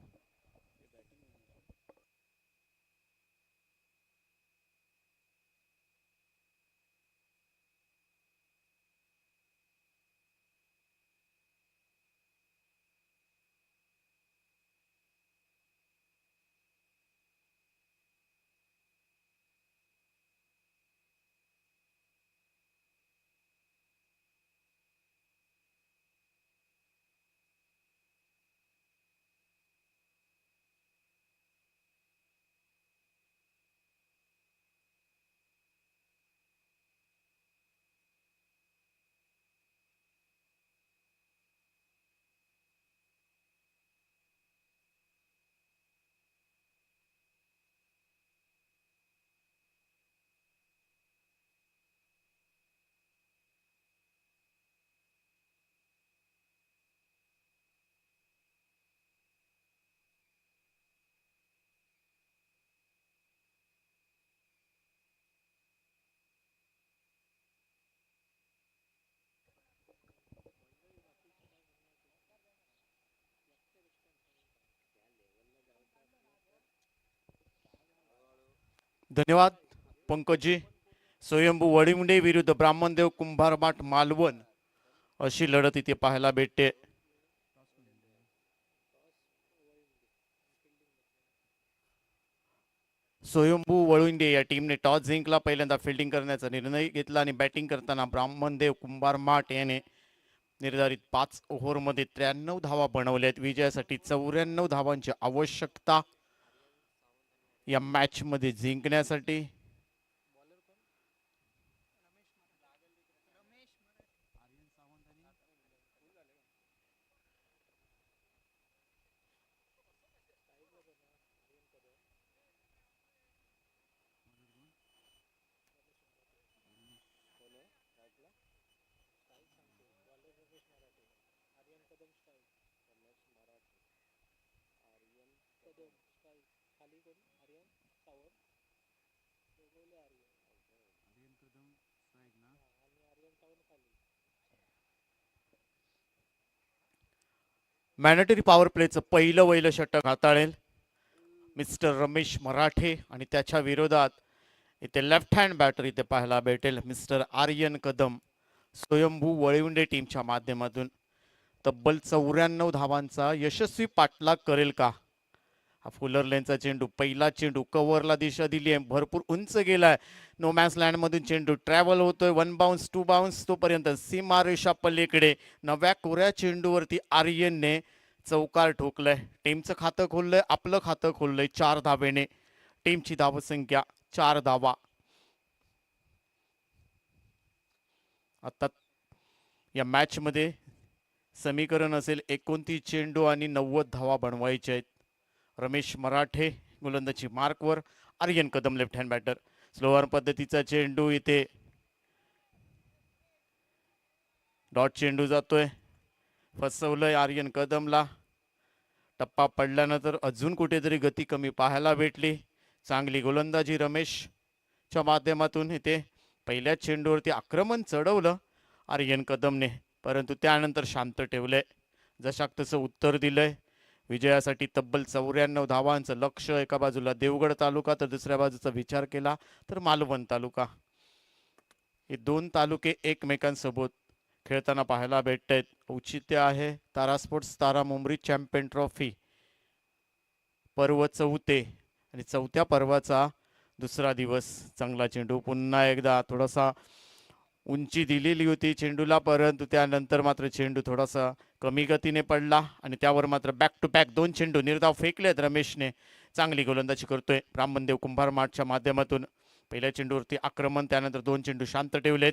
धन्यवाद पंकजी. स्वयंभू वडिमुंडे विरुद्ध ब्राह्मणदेव कुंभारमाठ मालवण अशी लढत इथे पाहायला भेटते. स्वयंभू वळुंडे या टीमने टॉस जिंकला, पहिल्यांदा फिल्डिंग करण्याचा निर्णय घेतला आणि बॅटिंग करताना ब्राह्मणदेव कुंभारमाठ याने निर्धारित 5 ओव्हरमध्ये 93 धावा बनवल्यात. विजयासाठी 94 धावांची आवश्यकता या मॅच मध्ये जिंकण्यासाठी. मॅन्डेटरी पॉवर प्लेचं पहिलं षटक हाताळेल मिस्टर रमेश मराठे आणि त्याच्या विरोधात इथे लेफ्ट हँड बॅटर इथे पाहायला भेटेल मिस्टर आर्यन कदम. स्वयंभू वळिवंडे टीमच्या माध्यमातून तब्बल 94 धावांचा यशस्वी पाठलाग करेल का? हा फुलर लेनचा चेंडू, पहिला चेंडू कव्हरला दिशा दिली आहे, भरपूर उंच गेलाय. नो मॅन्स लँड मधून चेंडू ट्रॅव्हल होतोय, 1 बाउन्स 2 बाउन्स तोपर्यंत सीमारेषा पलीकडे नव्या कोऱ्या चेंडूवरती आर्यनने चौकार ठोकलंय. टीमचं खातं खोललंय, आपलं खातं खोललंय 4 धावेने. टीमची धावसंख्या 4 धावा. आता या मॅच मध्ये समीकरण असेल 29 चेंडू आणि 90 धावा बनवायचे आहेत. रमेश मराठे गोलंदाजी मार्कवर, Aryan Kadam left hand batter. Slower पद्धतीचा चेंडू इथे डॉट चेंडू जातोय, फसवलंय आर्यन कदमला. टप्पा पडल्यानंतर अजून कुठेतरी गती कमी पाहायला भेटली. चांगली गोलंदाजी रमेशच्या माध्यमातून इथे पहिल्या चेंडूवरती आक्रमण चढवलं आर्यन कदमने, परंतु त्यानंतर शांत ठेवलंय, जशाक तसं उत्तर दिलंय. विजयासाठी तब्बल 94 धावांचं लक्ष्य. एका बाजूला देवगड तालुका तर दुसऱ्या बाजूचा विचार केला तर मालवण तालुका. हे 2 तालुके एकमेकांसोबत खेळताना पाहायला भेटत आहेत. औचित्य आहे तारा स्पोर्ट्स तारा मुंबरी चॅम्पियन ट्रॉफी पर्व 4 आणि 4थ्या पर्वाचा दुसरा दिवस. चांगला चेंडू, पुन्हा एकदा थोडासा उंची दिलेली होती चेंडूला, परंतु त्यानंतर मात्र चेंडू थोडासा कमी गतीने पडला आणि त्यावर मात्र बॅक टू बॅक 2 चेंडू निर्धाव फेकलेत रमेशने. चांगली गोलंदाजी करतोय ब्राह्मणदेव कुंभारमाठच्या माध्यमातून. पहिल्या चेंडूवरती आक्रमण, त्यानंतर 2 चेंडू शांत ठेवलेत.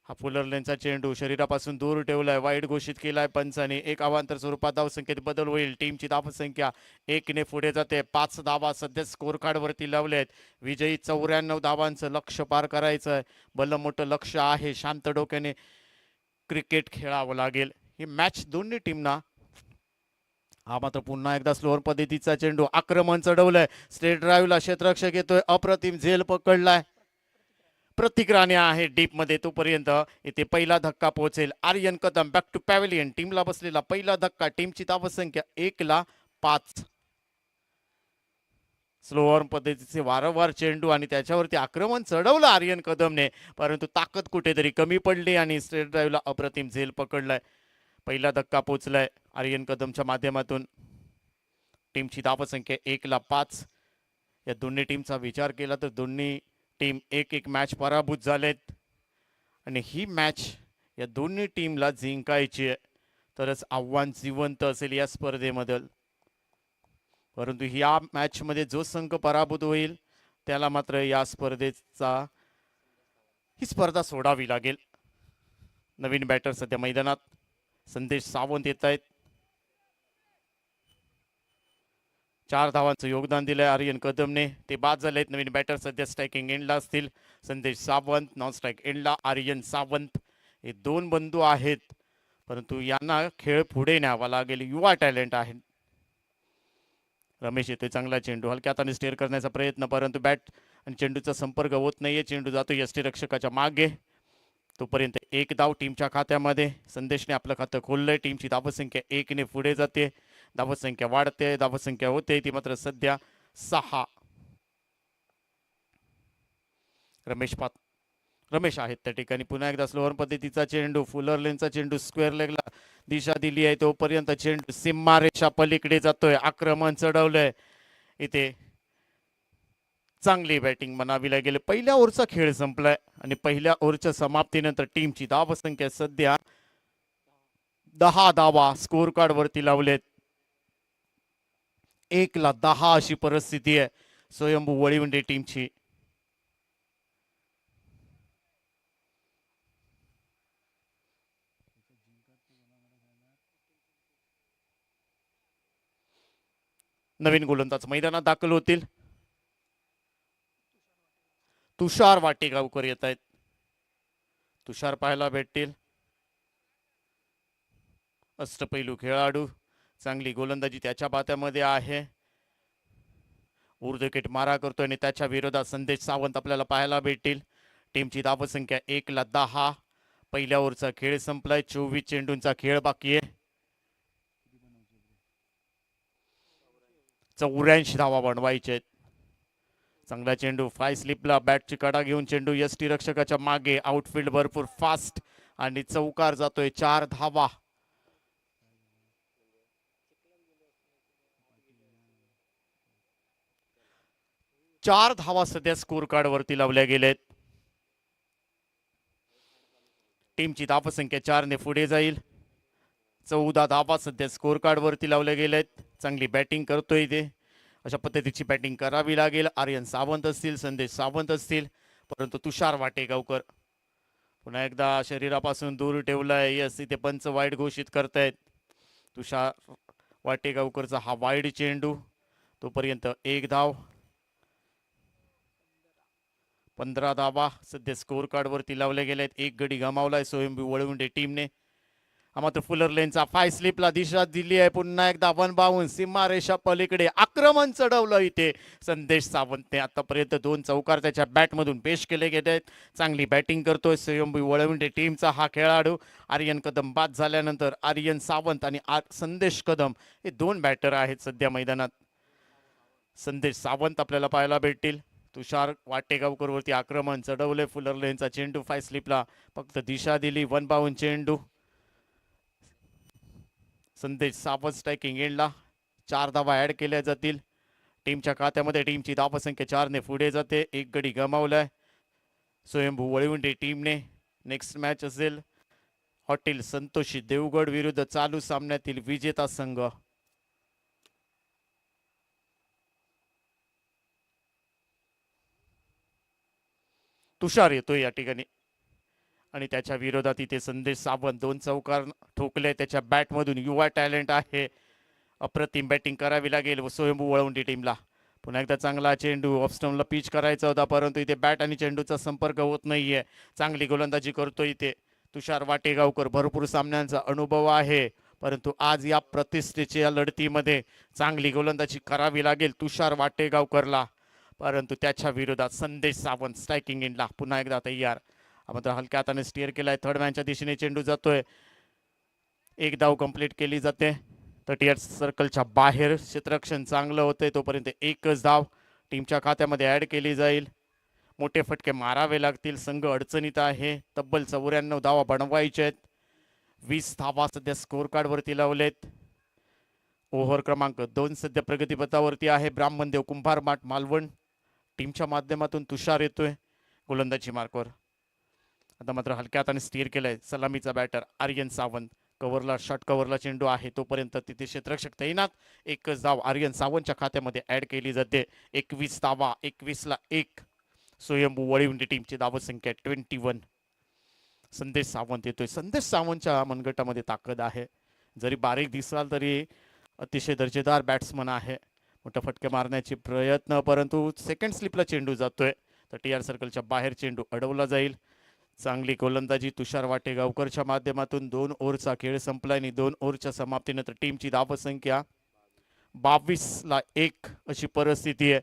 हा फुलर लेनचा चेंडू शरीरापासून दूर ठेवलाय, वाईट घोषित केलाय पंचाने. एक अवांतर स्वरूपात धावसंख्येत बदल होईल. टीमची धावसंख्या 1 ने पुढे जाते. 5 धावा सध्या स्कोर कार्ड वरती लावलेत. विजयी 94 धावांचं लक्ष्य पार करायचं. भलं मोठं लक्ष्य आहे. शांत डोक्याने क्रिकेट खेळावं लागेल. ही मॅच दोन्ही टीमना. हा मात्र पुन्हा एकदा स्लोअर पद्धतीचा चेंडू, आक्रमण चढवलंय, स्ट्रेट ड्राईव्हला क्षेत्ररक्षक येतोय, अप्रतिम झेल पकडलाय. प्रतीक राणे आहे डीप मध्ये, तोपर्यंत इथे पहिला धक्का पोहोचेल. Aryan Kadam back to pavilion. टीमला बसलेला पहिला धक्का. टीमची धावसंख्या 1/5. स्लोअर पद्धतीचे वारंवार चेंडू आणि त्याच्यावरती आक्रमण चढवलं आर्यन कदमने, परंतु ताकद कुठेतरी कमी पडली आणि स्ट्रेट ड्राईव्हला अप्रतिम झेल पकडलाय. पहिला धक्का पोहोचलाय आर्यन कदमच्या माध्यमातून. टीमची धावसंख्या 1/5. या दोन्ही टीमचा विचार केला तर दोन्ही टीम 1-1 मॅच पराभूत झालेत आणि ही मॅच या दोन्ही टीमला जिंकायची आहे, तरच आव्हान जिवंत असेल या स्पर्धेमध्ये. परंतु या मॅच मध्ये जो संघ पराभूत होईल त्याला मात्र या स्पर्धेचा ही स्पर्धा सोडावी लागेल. नवीन बॅटर सध्या मैदानात संदेश सावंत येत आहेत. 4 धावांचं योगदान दिलंय आर्यन कदमने, ते बाद झालेत. नवीन बॅटर सध्या स्ट्रायकिंग एंडला असतील. संदेश सावंत, नॉन स्ट्राईक एंडला आर्यन सावंत. हे 2 बंधू आहेत, परंतु यांना खेळ पुढे न्यावा लागेल. युवा टॅलेंट आहे. रमेश येतोय, चांगला चेंडू, हलक्या हाताने स्टेअर करण्याचा प्रयत्न, परंतु बॅट आणि चेंडूचा संपर्क होत नाहीये. चेंडू जातो यष्टीरक्षकाच्या मागे. तोपर्यंत 1 धाव टीमच्या खात्यामध्ये. संदेशने आपलं खातं खोललंय. टीमची धावसंख्या 1 ने पुढे जाते. धावसंख्या वाढते, धावसंख्या होते ती मात्र सध्या 6. रमेश आहेत त्या ठिकाणी. पुन्हा एकदा स्लोअर पद्धतीचा चेंडू, फुलर लेनचा चेंडू स्क्वेअर लेगला दिशा दिली आहे. तोपर्यंत चेंडू सीमा रेषा पलीकडे जातोय. आक्रमण चढवलंय इथे. चांगली बॅटिंग म्हणावी लागेल. पहिल्या ओव्हरचा खेळ संपलाय आणि पहिल्या ओव्हरच्या समाप्तीनंतर टीमची धावसंख्या सध्या 10 धावा स्कोर कार्ड वरती लावलेत. 1-10 अशी परिस्थिती आहे स्वयंभू वळीवंडे टीमची. नवीन गोलंदाज मैदानात दाखल होतील. तुषार वाटेगावकर येत आहेत. तुषार पाहायला भेटतील. अष्टपैलू खेळाडू, चांगली गोलंदाजी त्याच्या बात्यामध्ये आहे. ऊर्ध्वकेट मारा करतोय आणि त्याच्या विरोधात संदेश सावंत आपल्याला पाहायला भेटतील. टीमची धावसंख्या 1-10. पहिल्या ओव्हरचा खेळ संपलाय. 24 चेंडूंचा खेळ बाकी आहे. 84 धावा बनवायचे आहेत. चांगला चेंडू, 5 स्लिपला बॅटची कडा घेऊन चेंडू यष्टी रक्षकाच्या मागे. आउटफील्ड भरपूर फास्ट आणि चौकार जातोय. 4 धावा. 4 धावा सध्या स्कोर कार्ड वरती लावल्या गेलेत. टीमची धावसंख्या 4 ने पुढे जाईल. 14 धावा सध्या स्कोर कार्ड वरती लावल्या गेलेत. चांगली बॅटिंग करतोय ते. अशा पद्धतीची बॅटिंग करावी लागेल. आर्यन सावंत असतील, संदेश सावंत असतील, परंतु तुषार वाटेगावकर पुन्हा एकदा शरीरापासून दूर ठेवलाय. यस, इथे पंच वाईड घोषित करतायत. तुषार वाटेगावकरचा हा वाईड चेंडू. तोपर्यंत 1 धाव. 15 धावा सध्या स्कोर कार्ड वरती लावले गेलेत. 1 गडी गमावलाय स्वयंभू वळवंडे टीमने. मात्र फुलर लेनचा 5 स्लिपला दिशा दिली आहे. पुन्हा एकदा 1 बाउन्स सीमा रेषा पलीकडे. आक्रमण चढवलं इथे संदेश सावंतने. आतापर्यंत 2 चौकार त्याच्या बॅटमधून पेश केले गेले आहेत. चांगली बॅटिंग करतोय स्वयंभू वळवंडे टीमचा हा खेळाडू. आर्यन कदम बाद झाल्यानंतर आर्यन सावंत आणि संदेश कदम हे 2 बॅटर आहेत सध्या मैदानात. संदेश सावंत आपल्याला पाहायला भेटतील. तुषार वाटेगावकर वरती आक्रमण चढवले. फुलर लेनचा चेंडू 5 स्लिपला फक्त दिशा दिली. 1 बाउन्स चेंडू. संदेश सावंत स्ट्रायकिंग एंडला. 4 धावा ऍड केल्या जातील टीमच्या खात्यामध्ये. टीमची धावसंख्या 4 ने पुढे जाते. 1 गडी गमावलाय स्वयंभू वळवंडे टीमने. नेक्स्ट मॅच असेल हॉटेल संतोषी देवगड विरुद्ध चालू सामन्यातील विजेता संघ. तुषार येतोय या ठिकाणी आणि त्याच्या विरोधात इथे संदेश सावंत. 2 चौकार ठोकले त्याच्या बॅटमधून. युवा टॅलेंट आहे. अप्रतिम बॅटिंग करावी लागेल स्वयंभू वळवंडी टीमला. पुन्हा एकदा चांगला चेंडू. ऑफस्टम्पला पिच करायचा होता, परंतु इथे बॅट आणि चेंडूचा संपर्क होत नाहीये. चांगली गोलंदाजी करतोय इथे तुषार वाटेगावकर. भरपूर सामन्यांचा अनुभव आहे, परंतु आज या प्रतिष्ठेच्या लढतीमध्ये चांगली गोलंदाजी करावी लागेल तुषार वाटेगावकरला. परंतु त्याच्या विरोधात संदेश सावंत स्ट्रायकिंग एंडला. पुन्हा एकदा तयार. मात्र हलक्या हाताने स्टीअर केलाय. थर्ड मॅनच्या दिशेने चेंडू जातोय. 1 धाव कंप्लीट केली जाते. 38 सर्कलच्या बाहेर क्षेत्ररक्षण चांगलं होतंय. तोपर्यंत 1च धाव टीमच्या खात्यामध्ये ऍड केली जाईल. मोठे फटके मारावे लागतील. संघ अडचणीत आहे. तब्बल 94 धावा बनवायचे आहेत. 20 धावा सध्या स्कोर कार्ड वरती लावलेत. ओव्हर क्रमांक 2 सध्या प्रगतीपथावरती आहे. ब्राह्मणदेव कुंभार मालवण टीमच्या माध्यमातून तुषार येतोय गोलंदाजी मार्कवर. आता मात्र हलक्या हाताने स्टीअर केलंय सलामीचा बॅटर आर्यन सावंत. कव्हरला शॉर्ट कव्हरला चेंडू आहे. तोपर्यंत तिथे क्षेत्ररक्षक तैनात. 1च धाव आर्यन सावंतच्या खात्यामध्ये ऍड केली जाते. 21 धावा. 21ला 1 स्वयंभू वळीवंडी टीमची धावसंख्या 21. संदेश सावंत येतोय. संदेश सावंतच्या मनगटामध्ये ताकद आहे. जरी बारीक दिसाल तरी अतिशय दर्जेदार बॅट्समन आहे. मोठा फटके मारण्याचे प्रयत्न, परंतु सेकंड स्लिपला चेंडू जातोय. तर टीआर सर्कलच्या बाहेर चेंडू अडवला जाईल. चांगली गोलंदाजी तुषार वाटेगावकरच्या माध्यमातून. 2 ओव्हरचा खेळ संपला आणि 2 ओव्हरच्या समाप्तीनंतर टीमची धावसंख्या 22ला 1 अशी परिस्थिती आहे.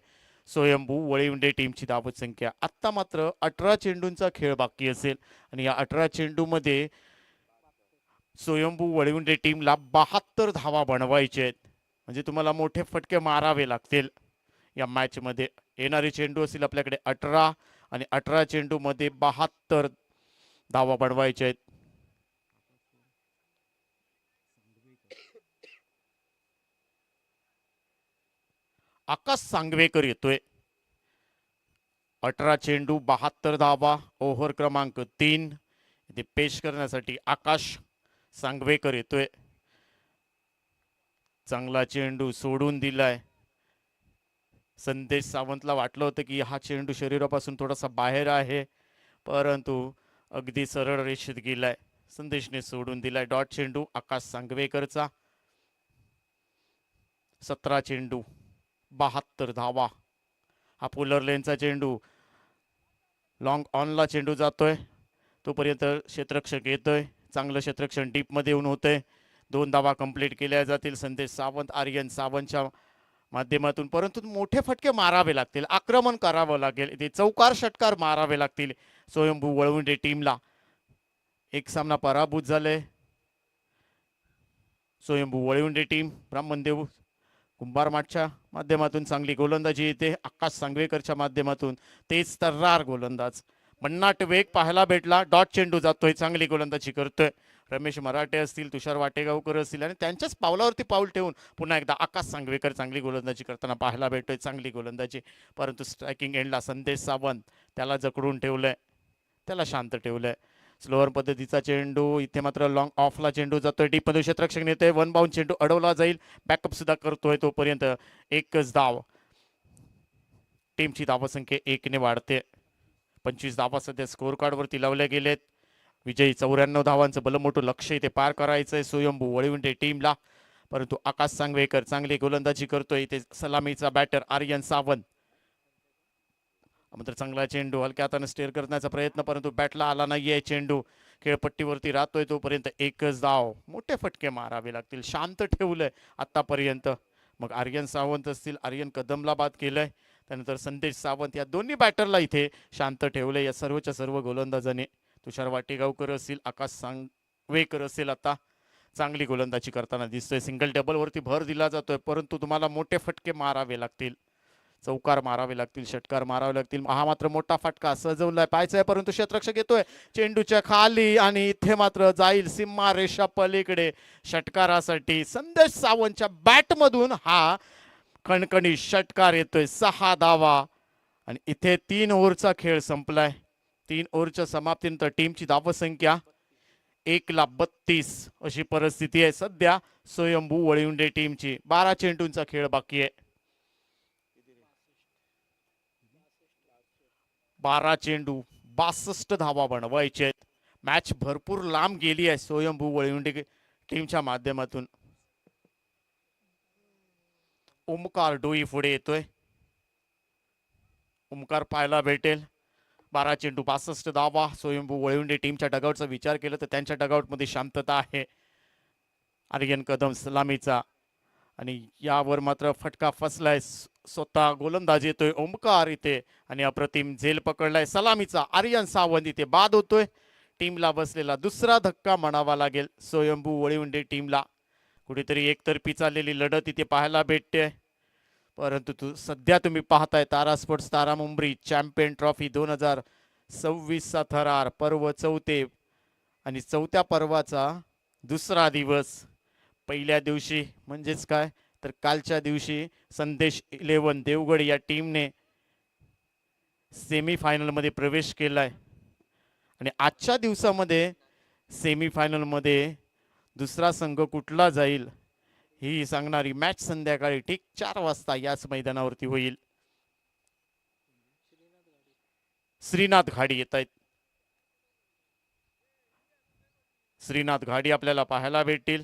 स्वयंभू वळीवंडे टीमची धावसंख्या. आत्ता मात्र 18 चेंडूंचा खेळ बाकी असेल आणि या 18 चेंडूमध्ये स्वयंभू वळीवंडे टीमला 72 धावा बनवायचे आहेत. म्हणजे तुम्हाला मोठे फटके मारावे लागतील या मॅचमध्ये. येणारे चेंडू असतील आपल्याकडे 18 आणि 18 चेंडू मध्ये 72 धावा बनवायच्या आहेत. आकाश सांगवेकर येतोय. 18 चेंडू 72 धावा, ओव्हर क्रमांक 3 इथे पेश करण्यासाठी आकाश सांगवेकर येतोय. चांगला चेंडू सोडून दिलाय. संदेश सावंतला वाटलं होतं की हा चेंडू शरीरापासून थोडासा बाहेर आहे, परंतु अगदी सरळ रेषेत गेलाय. संदेशने सोडून दिलाय. डॉट चेंडू आकाश सांगवेकरचा. 17 चेंडू 72 धावा. हा पोलर लेनचा चेंडू लॉंग ऑनला चेंडू जातोय, तोपर्यंत क्षेत्ररक्षक येतोय. चांगलं क्षेत्ररक्षण डीप मध्ये येऊन होतंय. 2 धावा कंप्लीट केल्या जातील संदेश सावंत आर्यन सावंतच्या माध्यमातून, परंतु मोठे फटके मारावे लागतील, आक्रमण करावं लागेल, इथे चौकार षटकार मारावे लागतील स्वयंभू वळवंडे टीमला. एक सामना पराभूत झाले स्वयंभू वळवंडे टीम. ब्राह्मणदेव कुंभार माठच्या माध्यमातून चांगली गोलंदाजी येते. आकाश सांगवेकरच्या माध्यमातून तेच तर्रार गोलंदाज, भन्नाट वेग पाहायला भेटला. डॉट चेंडू जातोय, चांगली गोलंदाजी करतोय रमेश मराठे असतील, तुषार वाटेगावकर असतील, आणि त्यांच्याच पावलावरती पाऊल ठेवून पुन्हा एकदा आकाश सांगवेकर चांगली गोलंदाजी करताना पाहायला भेटतोय. चांगली गोलंदाजी, परंतु स्ट्रायकिंग एंडला संदेश सावंत त्याला जकडून ठेवलंय, त्याला शांत ठेवलंय. स्लोअर पद्धतीचा चेंडू, इथे मात्र लॉंग ऑफला चेंडू जातोय. डीप मध्ये क्षेत्ररक्षक नेतोय. वन बाउंड चेंडू अडवला जाईल, बॅकअप सुद्धा करतोय. तोपर्यंत एकच धाव, टीमची धावसंख्या 1 ने वाढते. 25 धावा सध्या स्कोर कार्ड वरती लावल्या गेलेत. विजयी 94 धावांचं भलमोठं लक्ष इथे पार करायचंय स्वयंभू वळवंडे टीमला, परंतु आकाश सांगवेकर चांगली गोलंदाजी करतोय. इथे सलामीचा बॅटर आर्यन सावंत, मात्र चांगला चेंडू हलक्या हाताने स्टेअर करण्याचा प्रयत्न, परंतु बॅटला आला नाहीये. चेंडू खेळपट्टीवरती राहतोय, तोपर्यंत एकच धाव. मोठे फटके मारावे लागतील, शांत ठेवलंय आतापर्यंत. मग आर्यन सावंत असतील, आर्यन कदमला बाद केलंय, त्यानंतर संदेश सावंत, या दोन्ही बॅटरला इथे शांत ठेवलंय. या सर्वच्या सर्व गोलंदाजाने, तुषार वाटेगावकर असतील, आकाश सांगवेकर असेल, आता चांगली गोलंदाजी करताना दिसतोय. सिंगल डबल वरती भर दिला जातोय, परंतु तुम्हाला मोठे फटके मारावे लागतील, चौकार मारावे लागतील, षटकार मारावे लागतील. हा मात्र मोठा फटका सजवलाय, पाहायचा आहे, परंतु क्षेत्ररक्षक येतोय चेंडूच्या खाली, आणि इथे मात्र जाईल सीमा रेषा पलीकडे षटकारासाठी. संदेश सावंतच्या बॅट मधून हा कणकणी षटकार येतोय. 6 धावा, आणि इथे 3 ओव्हरचा खेळ संपलाय. 3 ओव्हरच्या समाप्तीनंतर टीमची धावसंख्या 1,32 अशी परिस्थिती आहे सध्या स्वयंभू वळवंडे टीमची. 12 चेंडूंचा खेळ बाकी आहे. 12 चेंडू 62 धावा बनवायचे आहेत. मॅच भरपूर लांब गेली आहे स्वयंभू वळवंडे टीमच्या माध्यमातून. ओमकार डोई पुढे येतोय. ओमकार पाहायला भेटेल. 12 चेंडू 62 धावा. स्वयंभू वळवंडे टीमच्या डगआउटचा विचार केला तर त्यांच्या डगआउट मध्ये शांतता आहे. आर्यन कदम सलामीचा, आणि यावर मात्र फटका फसलाय. स्वतः गोलंदाज येतोय ओमकार इथे, आणि अप्रतिम झेल पकडलाय सलामीचा. आर्यन सावंत इथे बाद होतोय. टीमला बसलेला दुसरा धक्का म्हणावा लागेल स्वयंभू वळवंडे टीमला. कुठेतरी एकतर्फी चाललेली लढत इथे पाहायला भेटते, परंतु सध्या तुम्ही पाहताय तारा स्पोर्ट्स तारा मुंबरी चॅम्पियन ट्रॉफी 2026 चा थरार पर्व चौथे, आणि चौथ्या पर्वाचा दुसरा दिवस. पहिल्या दिवशी म्हणजेच काय तर कालच्या दिवशी संदेश 11 देवगड या टीमने सेमीफायनल मध्ये प्रवेश केलाय, आणि आजच्या दिवसामध्ये सेमीफायनल मध्ये दुसरा संघ कुठला जाईल ही सांगणारी मॅच संध्याकाळी ठीक 4 वाजता याच मैदानावरती होईल. श्रीनाथ घाडी येत आहेत. श्रीनाथ घाडी आपल्याला पाहायला भेटतील.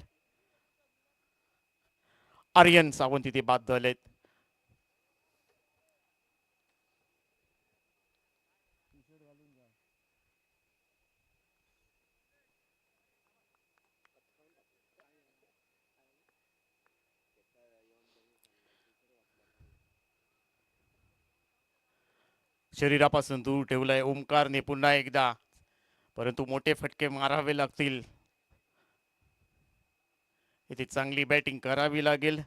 आर्यन सावंत इथे बाद झालेत. शरीरापासून दूर ठेवलाय ओमकारने पुन्हा एकदा, परंतु मोठे फटके मारावे लागतील. इथे चांगली बॅटिंग करावी लागेल.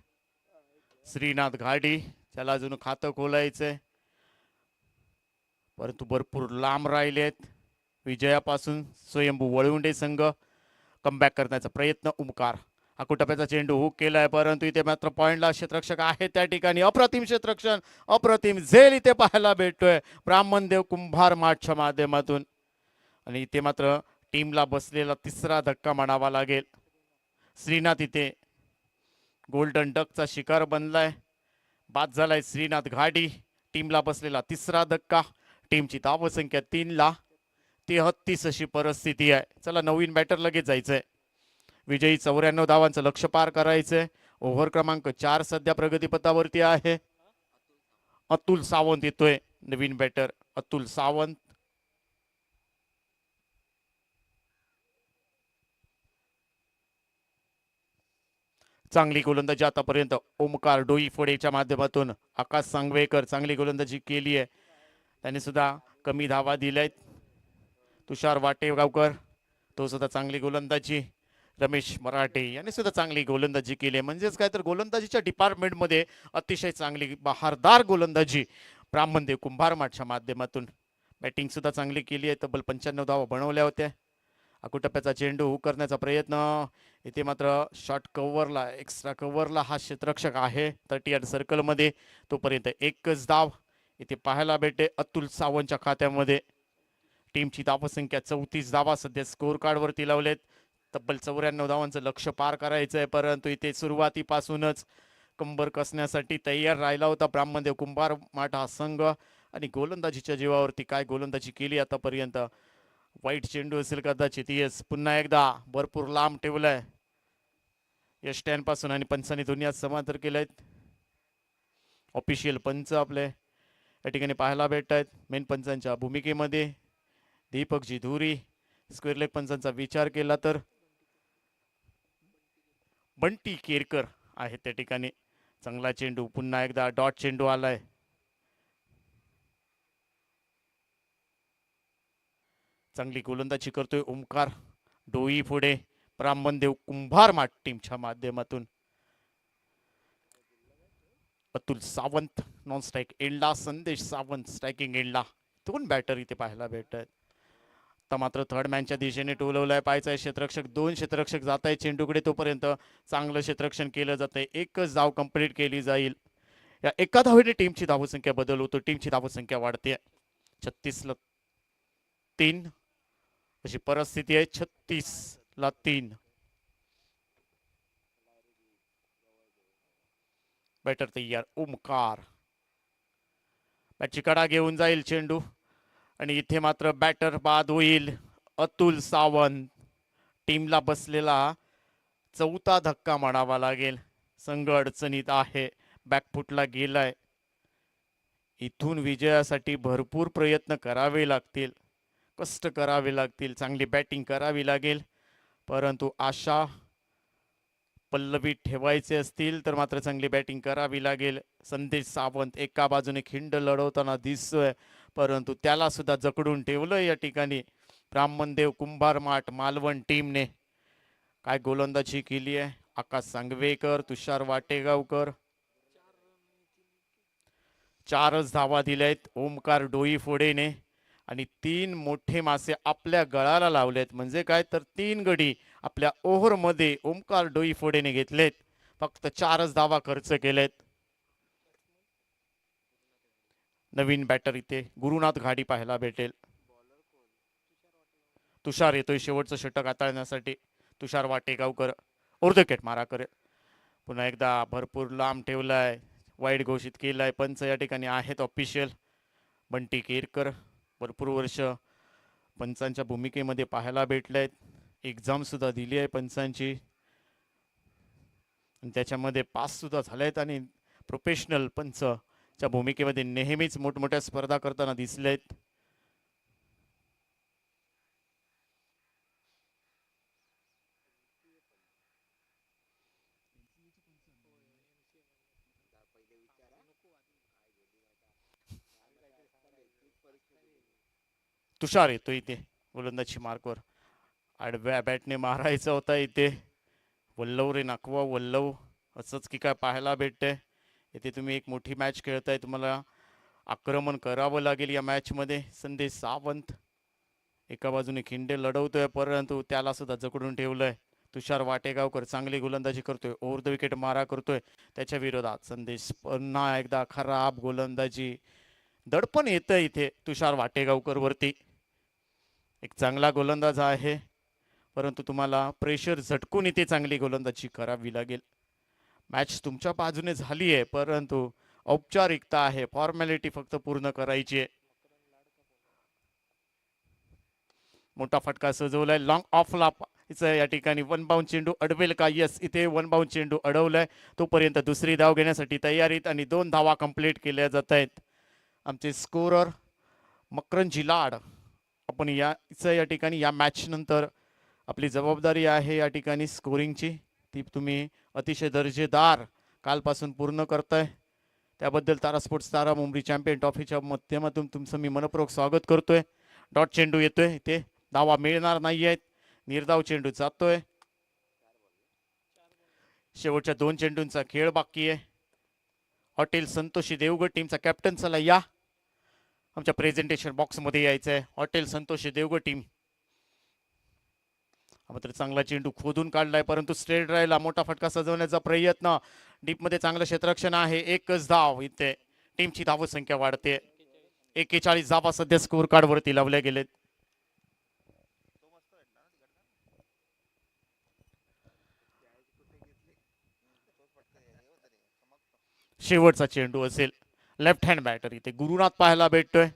श्रीनाथ घाडी, त्याला अजून खातं खोलायचंय. परंतु भरपूर लांब राहिलेत. विजयापासून स्वयंभू वळवंडे संघ कमबॅक करण्याचा प्रयत्न. ओमकार अकुटप्याचा चेंडू हुक केलाय, परंतु इथे मात्र पॉइंटला क्षेत्ररक्षक आहे त्या ठिकाणी. अप्रतिम क्षेत्ररक्षण, अप्रतिम झेल इथे पाहायला भेटतोय ब्राह्मणदेव कुंभार माठच्या माध्यमातून. आणि इथे मात्र टीमला बसलेला तिसरा धक्का म्हणावा लागेल. श्रीनाथ इथे गोल्डन डकचा शिकार बनलाय. बाद झालाय श्रीनाथ घाडी. टीमला बसलेला तिसरा धक्का. टीमची धावसंख्या 3ला 33 अशी परिस्थिती आहे. चला नवीन बॅटर लगेच जायचंय. विजयी 94 धावांचं लक्ष पार करायचंय. ओव्हर क्रमांक 4 सध्या प्रगतीपथावरती आहे. अतुल सावंत येतोय नवीन बॅटर. अतुल सावंत चांगली गोलंदाजी आतापर्यंत ओमकार डोईफोडेच्या माध्यमातून. आकाश सांगवेकर चांगली गोलंदाजी केली आहे, त्याने सुद्धा कमी धावा दिल्यात. तुषार वाटेगावकर तो सुद्धा चांगली गोलंदाजी. रमेश मराठे यांनी सुद्धा चांगली गोलंदाजी केली आहे. म्हणजेच काय तर गोलंदाजीच्या डिपार्टमेंटमध्ये अतिशय चांगली बहारदार गोलंदाजी ब्राह्मणदेव कुंभार माठच्या माध्यमातून. बॅटिंग सुद्धा चांगली केली आहे. तब्बल 95 धावा बनवल्या होत्या. अकुटप्याचा चेंडू हुक करण्याचा प्रयत्न. इथे मात्र शॉर्ट कव्हरला एक्स्ट्रा कव्हरला हा क्षेत्ररक्षक आहे 30 सर्कलमध्ये. तोपर्यंत एकच धाव इथे पाहायला भेटते अतुल सावंतच्या खात्यामध्ये. टीमची धावसंख्या 34 धावा सध्या स्कोर कार्डवरती लावलेत. तब्बल 94 धावांचं लक्ष पार करायचं आहे, परंतु इथे सुरुवातीपासूनच कंबर कसण्यासाठी तयार राहिला होता ब्राह्मणदेव कुंभार माठ हा संघ. आणि गोलंदाजीच्या जीवावरती काय गोलंदाजी केली आतापर्यंत. वाईट चेंडू असेल कदाचित. येस, पुन्हा एकदा भरपूर लांब ठेवलाय यष्ट्यांपासून आणि पंचांनी दोन्ही समांतर केलेत. ऑफिशियल पंच आपले या ठिकाणी पाहायला भेटत आहेत. मेन पंचांच्या भूमिकेमध्ये दीपकजी धुरी. स्क्वेअर लेग पंचांचा विचार केला तर बंटी केरकर आहे त्या ठिकाणी. चांगला चेंडू, पुन्हा एकदा डॉट चेंडू आलाय. चांगली गोलंदाजी करतोय ओमकार डोई पुढे ब्राह्मणदेव कुंभार माठ टीमच्या माध्यमातून. अतुल सावंत नॉन स्ट्राईक एंडला. संदेश सावंत स्ट्रायकिंग एंडला. दोन बॅटर इथे पाहायला भेटत आहेत. आता मात्र थर्ड मॅनच्या दिशेने टोलवलाय. पाहायचा क्षेत्ररक्षक, 2 क्षेत्ररक्षक जात आहे चेंडूकडे. तोपर्यंत चांगलं क्षेत्ररक्षण केलं जात आहे. एकच धाव कंप्लीट केली जाईल. या एका धावेने टीमची धावसंख्या बदल होतो. टीमची धावसंख्या वाढते. 36ला 3 अशी परिस्थिती आहे. 36ला 3. बॅटर तयार ओमकार. बॅटची कडा घेऊन जाईल चेंडू आणि इथे मात्र बॅटर बाद होईल अतुल सावंत. टीमला बसलेला 4था धक्का म्हणावा लागेल. संघ अडचणीत आहे. बॅकफुटला गेलाय. इथून विजयासाठी भरपूर प्रयत्न करावे लागतील, कष्ट करावे लागतील, चांगली बॅटिंग करावी लागेल. परंतु आशा पल्लवी ठेवायचे असतील तर मात्र चांगली बॅटिंग करावी लागेल. संदेश सावंत एका बाजूने खिंड लढवताना दिसतोय, परंतु त्याला सुद्धा जकडून ठेवलं या ठिकाणी ब्राह्मणदेव कुंभार माठ मालवण टीमने. काय गोलंदाजी केली आहे. आकाश सांगवेकर, तुषार वाटेगावकर 4च धावा दिल्यात ओमकार डोईफोडेने आणि 3 मोठे मासे आपल्या गळाला लावलेत. म्हणजे काय तर 3 गडी आपल्या ओव्हरमध्ये ओमकार डोईफोडेने घेतलेत. फक्त 4च धावा खर्च केलेत. नवीन बॅटर इथे गुरुनाथ घाडी पाहायला भेटेल. तुषार येतोय शेवटचं षटक हाताळण्यासाठी. तुषार वाटेगावकर ओर्धकेट मारा करेल. पुन्हा एकदा भरपूर लांब ठेवलाय. वाईट घोषित केलाय. पंच या ठिकाणी आहेत ऑफिशियल. बंटी केरकर भरपूर वर्ष पंचांच्या भूमिकेमध्ये पाहायला भेटलेत. एक्झाम सुद्धा दिली आहे पंचांची आणि त्याच्यामध्ये पास सुद्धा झालेत आणि प्रोफेशनल पंचच्या भूमिकेमध्ये नेहमीच मोठमोठ्या स्पर्धा करताना दिसलेत. तुषार येतो इथे गोलंदाजी मार्कवर. आडव्या बॅटने मारायचा होता इथे. वल्लव रे नाकवा वल्लव असंच की काय पाहायला भेटते. इथे तुम्ही एक मोठी मॅच खेळताय. तुम्हाला आक्रमण करावं लागेल या मॅच मध्ये. संदेश सावंत एका बाजूने खिंडे लढवतोय, परंतु त्याला सुद्धा जकडून ठेवलंय. तुषार वाटेगावकर चांगली गोलंदाजी करतोय, ओव्हर द विकेट मारा करतोय. त्याच्या विरोधात संदेश पुन्हा एकदा खराब गोलंदाजी. दडपण येतं इथे तुषार वाटेगावकर वरती. एक चांगला गोलंदाज आहे, परंतु तुम्हाला प्रेशर झटकून इथे चांगली गोलंदाजी करावी लागेल. मॅच तुमच्या बाजूने झाली आहे, परंतु औपचारिकता आहे, फॉर्मॅलिटी फक्त पूर्ण करायची आहे. मोठा फटका सजवलाय, लॉंग ऑफला या ठिकाणी वन बाउंड चेंडू अडवेल का? यस, इथे वन बाउंड चेंडू अडवलाय. तोपर्यंत दुसरी धाव घेण्यासाठी तयारीत आणि 2 धावा कंप्लीट केल्या जात आहेत. आमचे स्कोरर मकरंजी लाड. आपण या ठिकाणी या मॅच नंतर आपली जबाबदारी आहे या ठिकाणी स्कोरिंगची, ती तुम्ही अतिशय दर्जेदार कालपासून पूर्ण करताय. त्याबद्दल तारा स्पोर्ट्स तारा मुंबई चॅम्पियन ट्रॉफीच्या माध्यमातून तुमचं मी मनपूर्वक स्वागत करतोय. डॉट चेंडू येतोय, इथे धावा मिळणार नाहीयेत. निर्धाव चेंडू जातोय. शेवटच्या 2 चेंडूंचा खेळ बाकी आहे. हॉटेल संतोषी देवगड टीमचा कॅप्टन, चला या आमच्या प्रेझेंटेशन बॉक्स मध्ये यायचं आहे. हॉटेल संतोषी देवगड टीम. मात्र चांगला चेंडू खोदून काढलाय, परंतु स्ट्रेट ड्राईव्हला मोठा फटका सजवण्याचा प्रयत्न. डीप मध्ये चांगलं क्षेत्ररक्षण आहे. एकच धाव, इथे टीमची धावसंख्या वाढते. 41 धावा सध्या स्कोर कार्ड वरती लावल्या गेलेत. शेवटचा चेंडू असेल. लेफ्ट हँड बॅटर इथे गुरुनाथ पाहायला भेटतोय.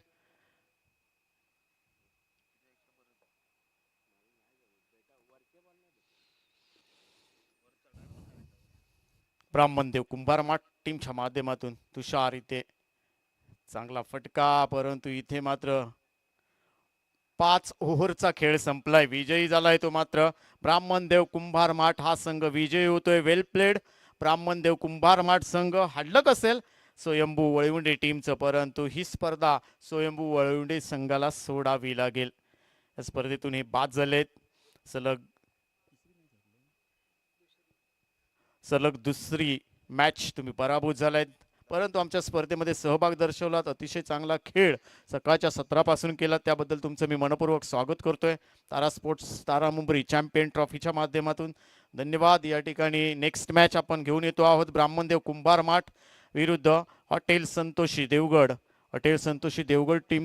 ब्राह्मणदेव कुंभारमाठ टीमच्या माध्यमातून तुषार, इथे चांगला फटका, परंतु इथे मात्र 5 ओव्हरचा खेळ संपलाय. विजयी झालाय तो मात्र ब्राह्मणदेव कुंभारमाठ हा संघ विजयी होतोय. वेल प्लेड ब्राह्मणदेव कुंभारमाठ संघ. हाडलक असेल स्वयंभू वळवंडे टीमचं, परंतु ही स्पर्धा स्वयंभू वळवंडे संघाला सोडावी लागेल. या स्पर्धेतून हे बाद झालेत. सलग दुसरी मॅच तुम्ही पराभूत झालायत, परंतु आमच्या स्पर्धेमध्ये सहभाग दर्शवलात. अतिशय चांगला खेळ सकाळच्या सत्रापासून केला, त्याबद्दल तुमचं मी मनपूर्वक स्वागत करतोय. तारा स्पोर्ट्स तारा मुंबई चॅम्पियन ट्रॉफीच्या माध्यमातून धन्यवाद. या ठिकाणी नेक्स्ट मॅच आपण घेऊन येतो आहोत. ब्राह्मणदेव कुंभारमाठ विरुद्ध हॉटेल संतोषी देवगड. हॉटेल संतोषी देवगड टीम